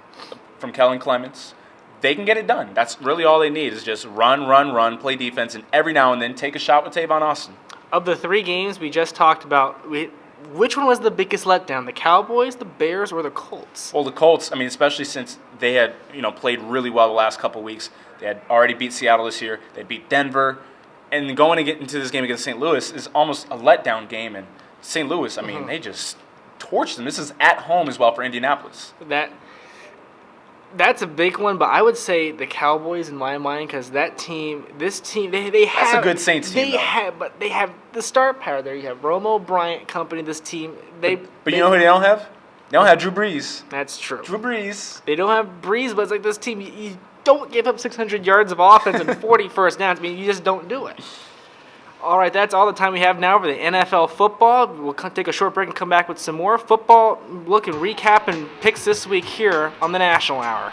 Speaker 2: from Kellen Clements, they can get it done. That's really all they need is just run, play defense, and every now and then take a shot with Tavon Austin.
Speaker 3: Of the 3 games we just talked about, which one was the biggest letdown? The Cowboys, the Bears, or the Colts?
Speaker 2: Well, the Colts, I mean, especially since they had, played really well the last couple of weeks. They had already beat Seattle this year. They beat Denver. And going to get into this game against St. Louis is almost a letdown game. And St. Louis, I mean, they just torched them. This is at home as well for Indianapolis.
Speaker 3: That's a big one, but I would say the Cowboys in my mind because this team, they have.
Speaker 2: That's a good Saints team,
Speaker 3: But they have the star power there. You have Romo, Bryant, company. This team,
Speaker 2: But you know who they don't have? They don't have Drew Brees.
Speaker 3: That's true.
Speaker 2: Drew Brees.
Speaker 3: They don't have Brees, but it's like this team. You don't give up 600 yards of offense and 40 first downs. I mean, you just don't do it. All right, that's all the time we have now for the NFL football. We'll take a short break and come back with some more football look and recap and picks this week here on the National Hour.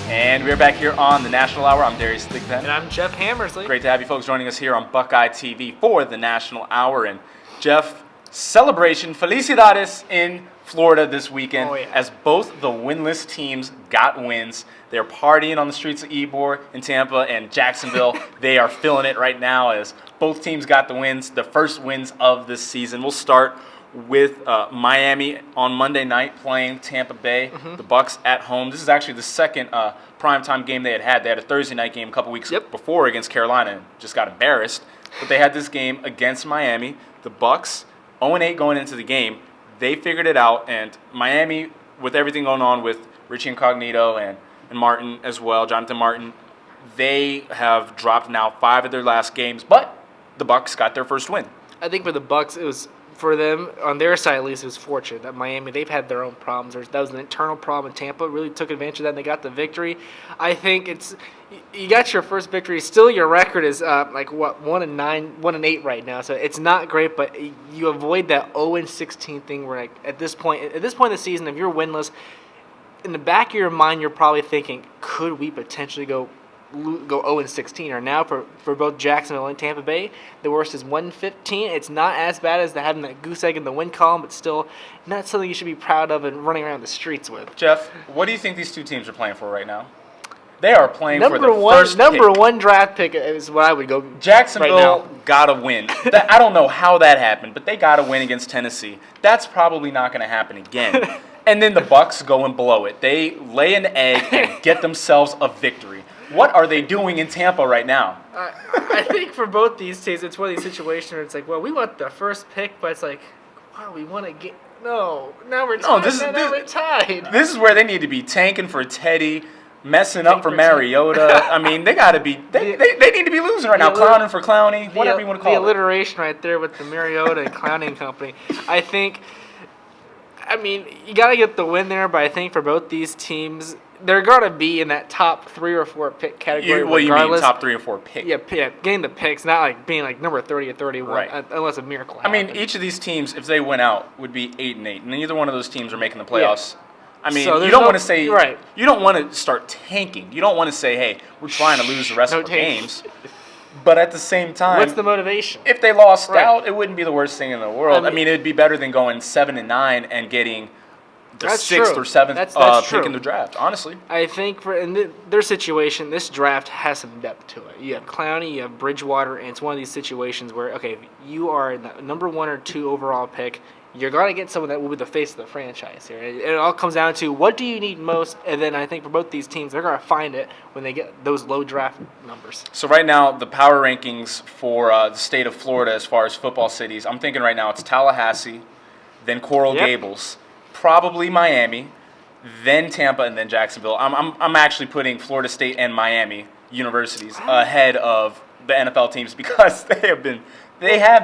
Speaker 2: And we're back here on the National Hour. I'm Darius Thigpen.
Speaker 3: And I'm Jeff Hammersley.
Speaker 2: Great to have you folks joining us here on Buckeye TV for the National Hour. And Jeff, celebration, felicidades in Florida this weekend as both the winless teams got wins. They're partying on the streets of Ybor in Tampa and Jacksonville. They are feeling it right now as both teams got the wins, the first wins of this season. We'll start with Miami on Monday night playing Tampa Bay, the Bucs at home. This is actually the second primetime game they had. They had a Thursday night game a couple weeks before against Carolina and just got embarrassed. But they had this game against Miami. The Bucs, 0-8 going into the game. They figured it out, and Miami, with everything going on with Richie Incognito and Martin as well, Jonathan Martin, they have dropped now 5 of their last games, but the Bucs got their first win.
Speaker 3: I think for the Bucs, it was for them on their side at least. It was fortunate that Miami, they've had their own problems. That was an internal problem in Tampa. Really took advantage of that, and they got the victory. I think you got your first victory. Still, your record is 1-9, 1-8 right now. So it's not great, but you avoid that 0-16 thing. Where at this point in the season, if you're winless, in the back of your mind, you're probably thinking, could we potentially go 0-16? Or now for both Jacksonville and Tampa Bay, the worst is 1-15. It's not as bad as having that goose egg in the win column, but still not something you should be proud of and running around the streets with.
Speaker 2: Jeff, what do you think these two teams are playing for right now? They are playing for the first
Speaker 3: number
Speaker 2: pick.
Speaker 3: 1 draft pick is what I would go.
Speaker 2: Jacksonville
Speaker 3: right now.
Speaker 2: got to win. I don't know how that happened, but they got to win against Tennessee. That's probably not going to happen again. And then the Bucs go and blow it. They lay an egg and get themselves a victory. What are they doing in Tampa right now?
Speaker 3: I think for both these teams, it's one of these situations where it's like, well, we want the first pick, but it's like, wow, we want to get – no, now we're tied.
Speaker 2: We're tied. This is where they need to be tanking for Teddy. messing up for Mariota. I mean, they got to be. They need to be losing right now. Clowning for Clowney, whatever you want to call it.
Speaker 3: The alliteration right there with the Mariota and Clowning Company. I think. I mean, you got to get the win there, but I think for both these teams, they're going to be in that top 3 or 4 pick category.
Speaker 2: What do you mean, top 3 or 4 pick?
Speaker 3: Yeah, getting the picks, not like being like number 30 or 31,
Speaker 2: right.
Speaker 3: Unless a miracle happens.
Speaker 2: I mean, each of these teams, if they win out, would be 8-8, and neither one of those teams are making the playoffs. Yeah. I mean, so you don't want to say you don't want to start tanking. You don't want to say, "Hey, we're trying to lose the rest of our games." But at the same time,
Speaker 3: what's the motivation?
Speaker 2: If they lost out, it wouldn't be the worst thing in the world. I mean it'd be better than going 7-9 and getting the 6th or 7th pick in the draft. Honestly,
Speaker 3: I think in their situation, this draft has some depth to it. You have Clowney, you have Bridgewater, and it's one of these situations where you are the number 1 or 2 overall pick. You're going to get someone that will be the face of the franchise here. It all comes down to what do you need most, and then I think for both these teams, they're going to find it when they get those low draft numbers.
Speaker 2: So right now, the power rankings for the state of Florida as far as football cities, I'm thinking right now it's Tallahassee, then Coral Gables, probably Miami, then Tampa, and then Jacksonville. I'm actually putting Florida State and Miami universities ahead of the NFL teams because they have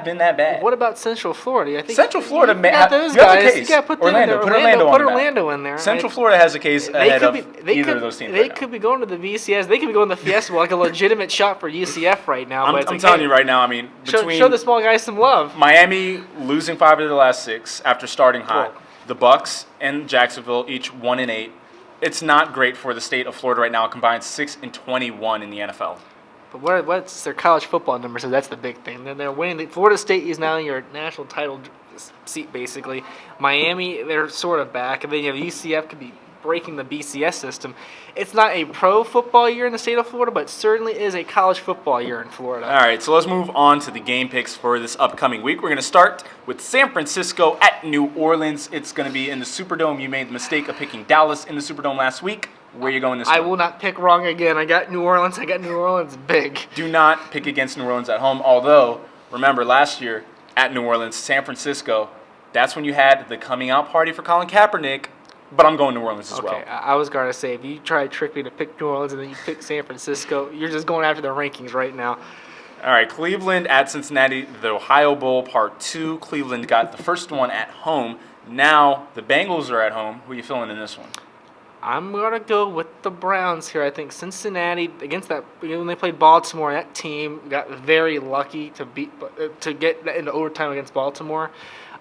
Speaker 2: been that bad.
Speaker 3: What about Central Florida? I think
Speaker 2: Central Florida
Speaker 3: you got those guys. You got to put
Speaker 2: Orlando.
Speaker 3: Put Orlando in there.
Speaker 2: Central Florida has a case ahead of either of those teams.
Speaker 3: They could be going to the BCS. They could be going to the Fiesta Bowl, like a legitimate shot for UCF right now.
Speaker 2: I'm telling you right now. I mean,
Speaker 3: show the small guys some love.
Speaker 2: Miami losing 5 of their last 6 after starting hot. The Bucks and Jacksonville each 1-8. It's not great for the state of Florida right now. Combined 6-21 in the NFL.
Speaker 3: But what's their college football number? So that's the big thing. Then they're winning. Florida State is now in your national title seat, basically. Miami, they're sort of back. And then you have UCF could be breaking the BCS system. It's not a pro football year in the state of Florida, but it certainly is a college football year in Florida.
Speaker 2: All right, so let's move on to the game picks for this upcoming week. We're going to start with San Francisco at New Orleans. It's going to be in the Superdome. You made the mistake of picking Dallas in the Superdome last week. Where are you going this week?
Speaker 3: I will not pick wrong again. I got New Orleans. big.
Speaker 2: Do not pick against New Orleans at home. Although, remember, last year at New Orleans, San Francisco, that's when you had the coming out party for Colin Kaepernick. But I'm going New Orleans as well.
Speaker 3: Okay, I was going to say, if you try to trick me to pick New Orleans and then you pick San Francisco, you're just going after the rankings right now.
Speaker 2: All right, Cleveland at Cincinnati, the Ohio Bowl Part 2. Cleveland got the first one at home. Now the Bengals are at home. Who are you feeling in this one?
Speaker 3: I'm going to go with the Browns here. I think Cincinnati, against that, when they played Baltimore, that team got very lucky to get into overtime against Baltimore.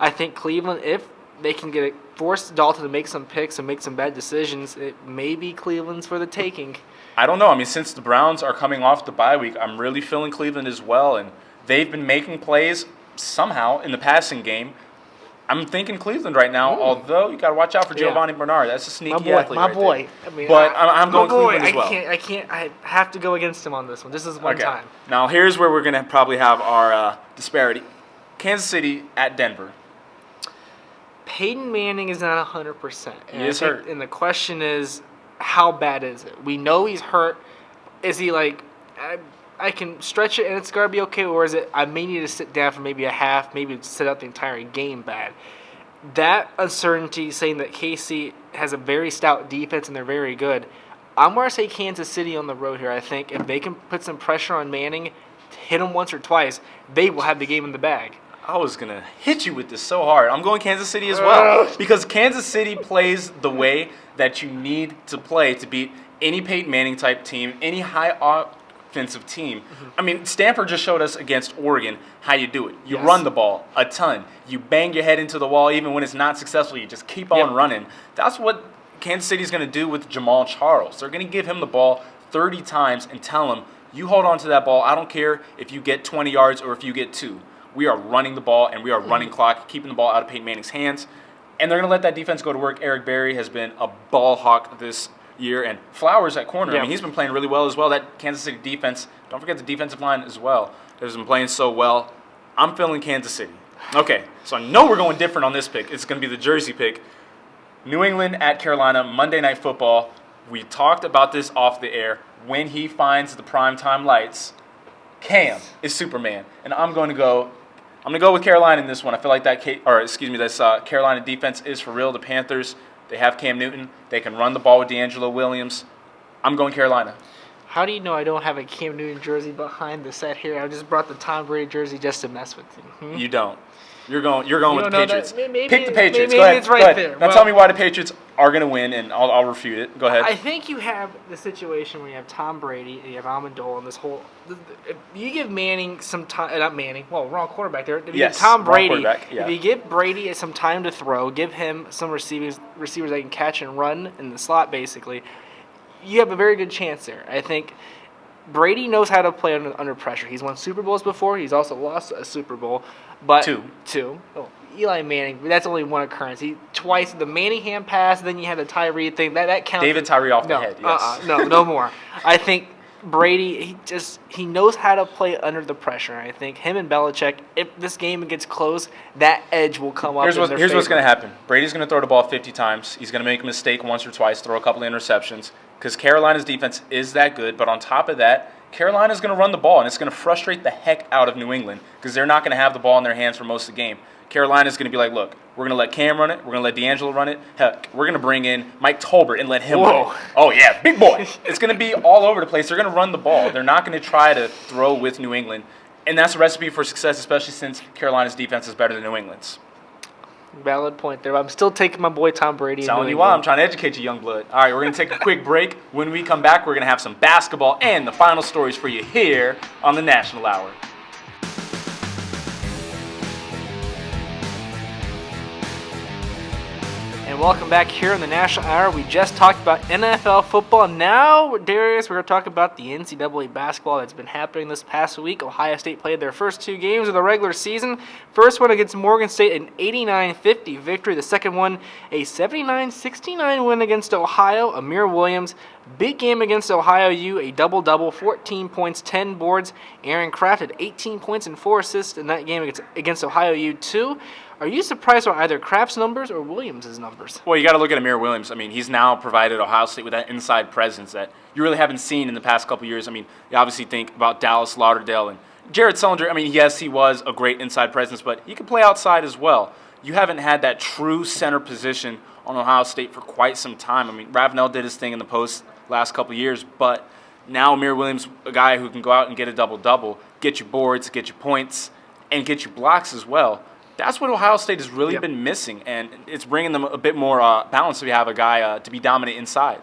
Speaker 3: I think Cleveland, if they can force Dalton to make some picks and make some bad decisions, it may be Cleveland's for the taking.
Speaker 2: I don't know. I mean, since the Browns are coming off the bye week, I'm really feeling Cleveland as well, and they've been making plays somehow in the passing game. I'm thinking Cleveland right now, although you got to watch out for Giovanni Bernard. That's a sneaky athlete
Speaker 3: my boy.
Speaker 2: There. I mean, but I'm going Cleveland as well.
Speaker 3: I can't. I have to go against him on this one. This is one time.
Speaker 2: Now, here's where we're going to probably have our disparity. Kansas City at Denver.
Speaker 3: Peyton Manning is not 100%.
Speaker 2: He is hurt.
Speaker 3: And the question is, how bad is it? We know he's hurt. Is he like, I can stretch it and it's going to be okay, or is it I may need to sit down for maybe a half, maybe sit out the entire game bad? That uncertainty, saying that KC has a very stout defense and they're very good, I'm going to say Kansas City on the road here. I think if they can put some pressure on Manning, hit him once or twice, they will have the game in the bag.
Speaker 2: I was going to hit you with this so hard. I'm going Kansas City as well because Kansas City plays the way that you need to play to beat any Peyton Manning type team, any high offensive team. I mean, Stanford just showed us against Oregon how you do it. You run the ball a ton. You bang your head into the wall even when it's not successful. You just keep on running. That's what Kansas City's going to do with Jamal Charles. They're going to give him the ball 30 times and tell him, you hold on to that ball. I don't care if you get 20 yards or if you get 2. We are running the ball, and we are running clock, keeping the ball out of Peyton Manning's hands. And they're going to let that defense go to work. Eric Berry has been a ball hawk this year. And Flowers at corner, I mean, he's been playing really well as well. That Kansas City defense, don't forget the defensive line as well, has been playing so well. I'm feeling Kansas City. Okay, so I know we're going different on this pick. It's going to be the Jersey pick. New England at Carolina, Monday Night Football. We talked about this off the air. When he finds the primetime lights, Cam is Superman. And I'm going to go with Carolina in this one. I feel like this Carolina defense is for real. The Panthers, they have Cam Newton. They can run the ball with D'Angelo Williams. I'm going Carolina.
Speaker 3: How do you know I don't have a Cam Newton jersey behind the set here? I just brought the Tom Brady jersey just to mess with you.
Speaker 2: You don't. You're going with the
Speaker 3: don't know
Speaker 2: Patriots.
Speaker 3: that. Maybe-
Speaker 2: Pick the Patriots.
Speaker 3: maybe
Speaker 2: Go ahead.
Speaker 3: it's right
Speaker 2: Go ahead.
Speaker 3: there.
Speaker 2: Now
Speaker 3: Well-
Speaker 2: tell me why the Patriots are going to win, and I'll refute it. Go ahead.
Speaker 3: I think you have the situation where you have Tom Brady and you have Amendola and this whole. If you give Manning some time, not Manning. Well, wrong quarterback there. If you
Speaker 2: Yes,
Speaker 3: give Tom
Speaker 2: wrong
Speaker 3: Brady.
Speaker 2: quarterback, yeah.
Speaker 3: If you give Brady some time to throw, give him some receivers that can catch and run in the slot, basically, you have a very good chance there. I think Brady knows how to play under pressure. He's won Super Bowls before. He's also lost a Super Bowl, but two. Oh, Eli Manning, that's only one occurrence. Twice the Manningham pass, then you had the Tyree thing. That counts.
Speaker 2: David Tyree off the head. Yes.
Speaker 3: No more. I think Brady, he knows how to play under the pressure. I think him and Belichick, if this game gets close, that edge will come up.
Speaker 2: Here's what's
Speaker 3: favor.
Speaker 2: going to happen. Brady's going to throw the ball 50 times. He's going to make a mistake once or twice, throw a couple of interceptions, because Carolina's defense is that good. But on top of that, Carolina's going to run the ball, and it's going to frustrate the heck out of New England because they're not going to have the ball in their hands for most of the game. Carolina's going to be like, look, we're going to let Cam run it. We're going to let D'Angelo run it. Heck, we're going to bring in Mike Tolbert and let him run it. Oh, yeah, big boy. It's going to be all over the place. They're going to run the ball. They're not going to try to throw with New England. And that's a recipe for success, especially since Carolina's defense is better than New England's.
Speaker 3: Valid point there. I'm still taking my boy Tom Brady.
Speaker 2: Telling you why. I'm trying to educate you, young blood. All right, we're going to take a quick break. When we come back, we're going to have some basketball and the final stories for you here on the National Hour.
Speaker 3: And welcome back here on the National Hour. We just talked about NFL football. Now, Darius, we're going to talk about the NCAA basketball that's been happening this past week. Ohio State played their first two games of the regular season. First one against Morgan State, an 89-50 victory. The second one, a 79-69 win against Ohio. Amir Williams, big game against Ohio U, a double-double, 14 points, 10 boards. Aaron Kraft had 18 points and 4 assists in that game against Ohio U, too. Are you surprised by either Kraft's numbers or Williams' numbers?
Speaker 2: Well, you got to look at Amir Williams. I mean, he's now provided Ohio State with that inside presence that you really haven't seen in the past couple years. I mean, you obviously think about Dallas Lauderdale and Jared Sullinger. I mean, yes, he was a great inside presence, but he could play outside as well. You haven't had that true center position on Ohio State for quite some time. I mean, Ravenel did his thing in the post last couple years, but now Amir Williams, a guy who can go out and get a double-double, get you boards, get you points, and get you blocks as well. That's what Ohio State has really been missing, and it's bringing them a bit more balance if you have a guy to be dominant inside.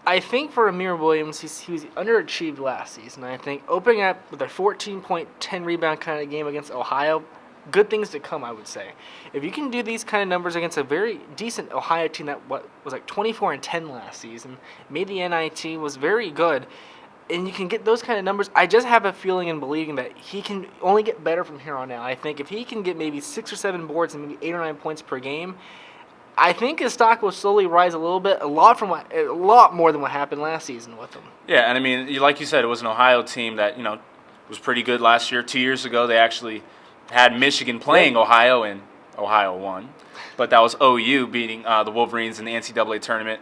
Speaker 3: I think for Amir Williams, he was underachieved last season. I think opening up with a 14-point, 10-rebound kind of game against Ohio, good things to come, I would say. If you can do these kind of numbers against a very decent Ohio team that was like 24-10 last season, made the NIT, was very good, and you can get those kind of numbers, I just have a feeling and believing that he can only get better from here on out. I think if he can get maybe 6 or 7 boards and maybe 8 or 9 points per game, I think his stock will slowly rise a little bit, a lot more than what happened last season with him.
Speaker 2: Yeah, and I mean, like you said, it was an Ohio team that, was pretty good last year. 2 years ago, they actually had Michigan playing Ohio, and Ohio won. But that was OU beating the Wolverines in the NCAA tournament.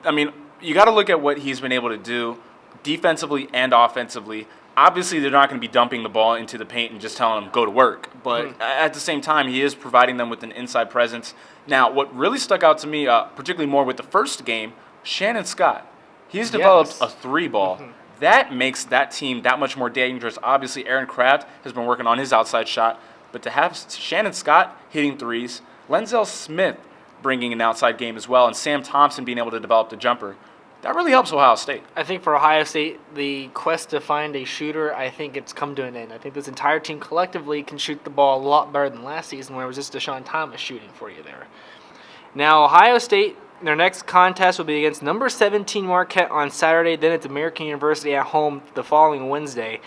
Speaker 2: I mean, you got to look at what he's been able to do defensively and offensively. Obviously, they're not going to be dumping the ball into the paint and just telling them, go to work. But at the same time, he is providing them with an inside presence. Now, what really stuck out to me, particularly more with the first game, Shannon Scott. He's developed a 3-ball. That makes that team that much more dangerous. Obviously, Aaron Kraft has been working on his outside shot. But to have Shannon Scott hitting threes, Lenzel Smith bringing an outside game as well, and Sam Thompson being able to develop the jumper, that really helps Ohio State.
Speaker 3: I think for Ohio State, the quest to find a shooter, I think it's come to an end. I think this entire team collectively can shoot the ball a lot better than last season, where it was just Deshaun Thomas shooting for you there. Now, Ohio State, their next contest will be against number 17 Marquette on Saturday. Then it's American University at home the following Wednesday.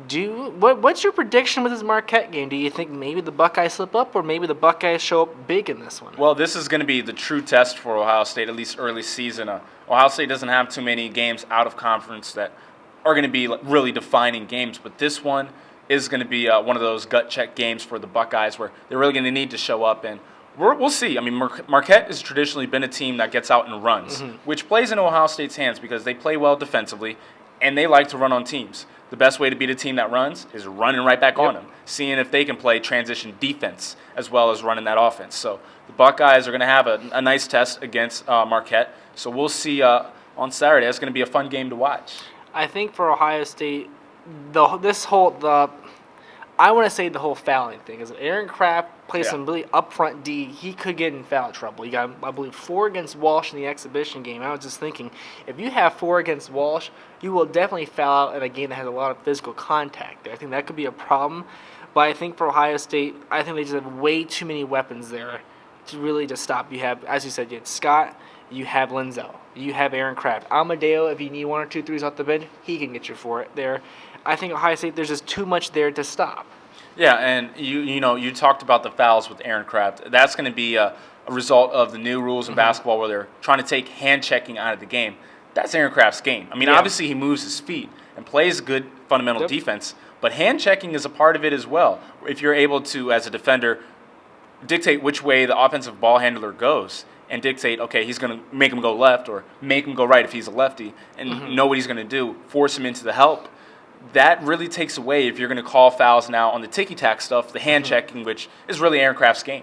Speaker 3: What's your prediction with this Marquette game? Do you think maybe the Buckeyes slip up, or maybe the Buckeyes show up big in this one?
Speaker 2: Well, this is going to be the true test for Ohio State, at least early season. Ohio State doesn't have too many games out of conference that are going to be really defining games, but this one is going to be one of those gut check games for the Buckeyes where they're really going to need to show up, and we'll see. I mean, Marquette has traditionally been a team that gets out and runs, which plays in Ohio State's hands because they play well defensively, and they like to run on teams. The best way to beat a team that runs is running right back on them, seeing if they can play transition defense as well as running that offense. So the Buckeyes are going to have a nice test against Marquette. So we'll see on Saturday. That's going to be a fun game to watch.
Speaker 3: I think for Ohio State, I want to say the whole fouling thing is Aaron Kraft plays some really upfront D. He could get in foul trouble. You got, I believe, 4 against Walsh in the exhibition game. I was just thinking, if you have 4 against Walsh, you will definitely foul out in a game that has a lot of physical contact there. I think that could be a problem. But I think for Ohio State, I think they just have way too many weapons there to really just stop. You have, as you said, you had Scott, you have Lenzel, you have Aaron Kraft. Amadeo, if you need 1 or 2 threes off the bench, he can get you for it there. I think Ohio State, there's just too much there to stop.
Speaker 2: Yeah, and you talked about the fouls with Aaron Kraft. That's going to be a result of the new rules in basketball where they're trying to take hand checking out of the game. That's Aaron Kraft's game. I mean, obviously he moves his feet and plays good fundamental defense, but hand checking is a part of it as well. If you're able to, as a defender, dictate which way the offensive ball handler goes and dictate, okay, he's going to make him go left or make him go right if he's a lefty and know what he's going to do, force him into the help. That really takes away, if you're going to call fouls now on the ticky-tack stuff, the hand checking, which is really Aaron Kraft's game.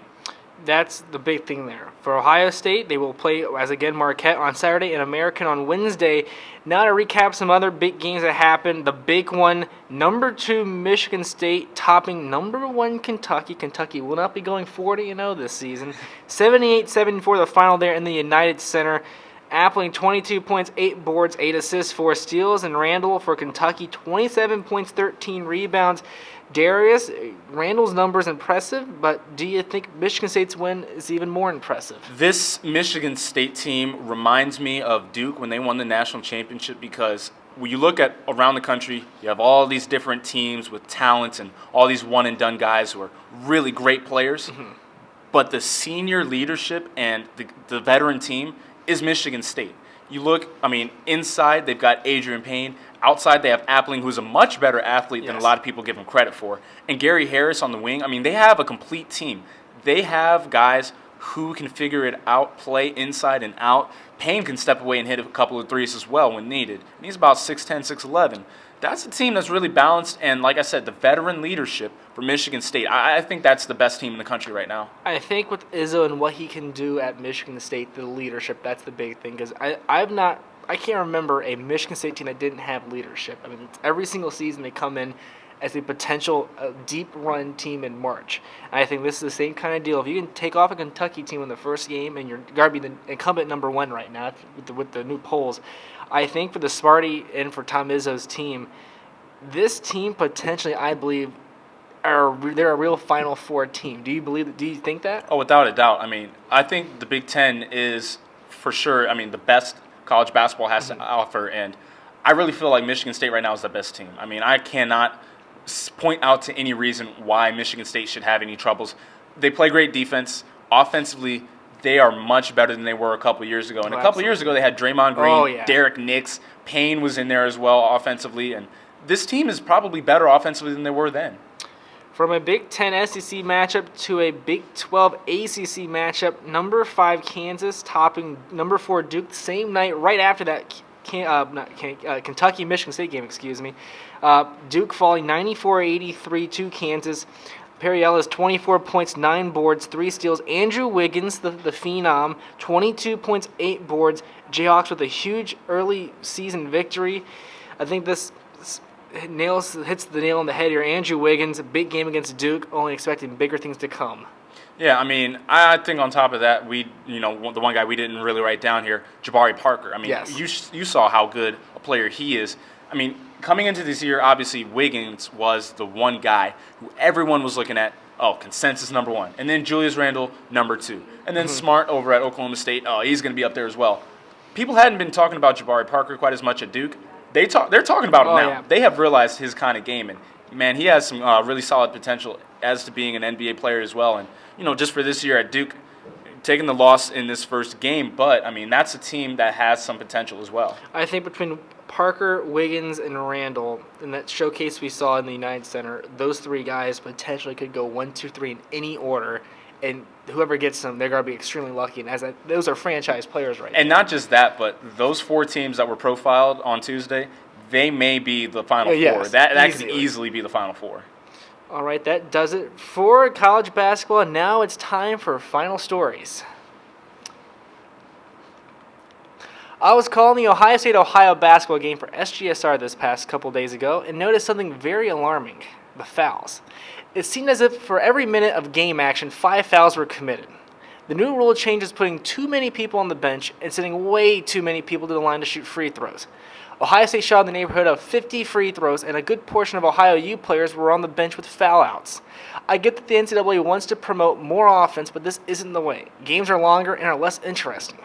Speaker 3: That's the big thing there. For Ohio State, they will play, as again, Marquette on Saturday and American on Wednesday. Now to recap some other big games that happened. The big one, number 2 Michigan State topping number 1 Kentucky. Kentucky will not be going 40-0 this season. 78-74 the final there in the United Center. Appling 22 points, 8 boards, 8 assists, 4 steals, and Randall for Kentucky 27 points, 13 rebounds. Darius, Randall's number is impressive, but do you think Michigan State's win is even more impressive?
Speaker 2: This Michigan State team reminds me of Duke when they won the national championship, because when you look at around the country, you have all these different teams with talents and all these one-and-done guys who are really great players. But the senior leadership and the veteran team is Michigan State. You look, I mean, inside they've got Adrian Payne. Outside they have Appling, who's a much better athlete than a lot of people give him credit for. And Gary Harris on the wing. I mean, they have a complete team. They have guys who can figure it out, play inside and out. Payne can step away and hit a couple of threes as well when needed. And he's about 6'10", 6'11". That's a team that's really balanced, and like I said, the veteran leadership for Michigan State, I think that's the best team in the country right now.
Speaker 3: I think with Izzo and what he can do at Michigan State, the leadership, that's the big thing. Because I can't remember a Michigan State team that didn't have leadership. I mean, every single season they come in as a potential deep run team in March. And I think this is the same kind of deal. If you can take off a Kentucky team in the first game, and you're going to be the incumbent number 1 right now with the new polls, I think for the Sparty and for Tom Izzo's team, this team potentially, I believe, they're a real Final Four team. Do you think that?
Speaker 2: Oh, without a doubt. I mean, I think the Big Ten is for sure, I mean, the best college basketball has to offer, and I really feel like Michigan State right now is the best team. I mean, I cannot point out to any reason why Michigan State should have any troubles. They play great defense. Offensively, they are much better than they were a couple years ago. And a couple years ago, they had Draymond Green, Derek Nix, Payne was in there as well offensively. And this team is probably better offensively than they were then.
Speaker 3: From a Big Ten SEC matchup to a Big 12 ACC matchup, number 5 Kansas topping number 4 Duke the same night right after that Kentucky-Michigan State game, Duke falling 94-83 to Kansas. Perry-Ellis, 24 points, 9 boards, 3 steals. Andrew Wiggins, the phenom, 22 points, 8 boards. Jayhawks with a huge early season victory. I think this hits the nail on the head here. Andrew Wiggins, a big game against Duke, only expecting bigger things to come.
Speaker 2: Yeah, I mean, I think on top of that, the one guy we didn't really write down here, Jabari Parker. I mean, you saw how good a player he is. I mean, coming into this year, obviously Wiggins was the one guy who everyone was looking at, consensus number 1. And then Julius Randle, number 2. And then Smart over at Oklahoma State, he's going to be up there as well. People hadn't been talking about Jabari Parker quite as much at Duke. They're talking about him now. Yeah. They have realized his kind of game. And, man, he has some really solid potential as to being an NBA player as well. And, just for this year at Duke, taking the loss in this first game, but, I mean, that's a team that has some potential as well.
Speaker 3: I think between Parker, Wiggins, and Randall, in that showcase we saw in the United Center, those 3 guys potentially could go 1, 2, 3 in any order, and whoever gets them, they're going to be extremely lucky. And those are franchise players right now.
Speaker 2: And not just that, but those 4 teams that were profiled on Tuesday, they may be the Final Four. That can easily be the Final Four.
Speaker 3: All right, that does it for college basketball. Now it's time for final stories. I was calling the Ohio State-Ohio basketball game for SGSR this past couple days ago and noticed something very alarming: the fouls. It seemed as if for every minute of game action, 5 fouls were committed. The new rule change is putting too many people on the bench and sending way too many people to the line to shoot free throws. Ohio State shot in the neighborhood of 50 free throws, and a good portion of Ohio U players were on the bench with foul outs. I get that the NCAA wants to promote more offense, but this isn't the way. Games are longer and are less interesting.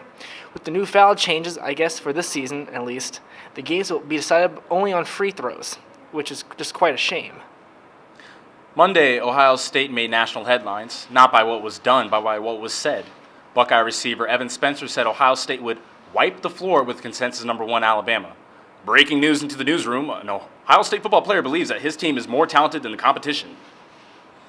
Speaker 3: With the new foul changes, I guess for this season at least, the games will be decided only on free throws, which is just quite a shame.
Speaker 2: Monday, Ohio State made national headlines, not by what was done, but by what was said. Buckeye receiver Evan Spencer said Ohio State would wipe the floor with consensus number 1 Alabama. Breaking news into the newsroom, an Ohio State football player believes that his team is more talented than the competition.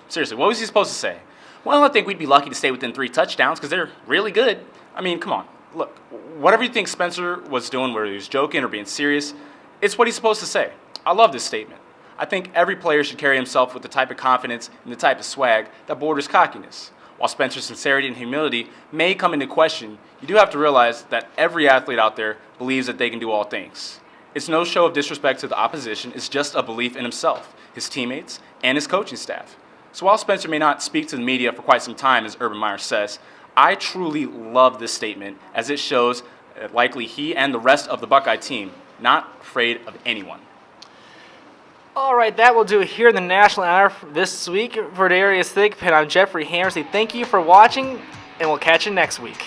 Speaker 2: Seriously, what was he supposed to say? Well, I think we'd be lucky to stay within 3 touchdowns because they're really good. I mean, come on. Look, whatever you think Spencer was doing, whether he was joking or being serious, it's what he's supposed to say. I love this statement. I think every player should carry himself with the type of confidence and the type of swag that borders cockiness. While Spencer's sincerity and humility may come into question, you do have to realize that every athlete out there believes that they can do all things. It's no show of disrespect to the opposition, it's just a belief in himself, his teammates, and his coaching staff. So while Spencer may not speak to the media for quite some time, as Urban Meyer says, I truly love this statement as it shows likely he and the rest of the Buckeye team not afraid of anyone.
Speaker 3: All right, that will do it here in the National Hour this week. For Darius Thigpen, I'm Jeffrey Hammersley. Thank you for watching, and we'll catch you next week.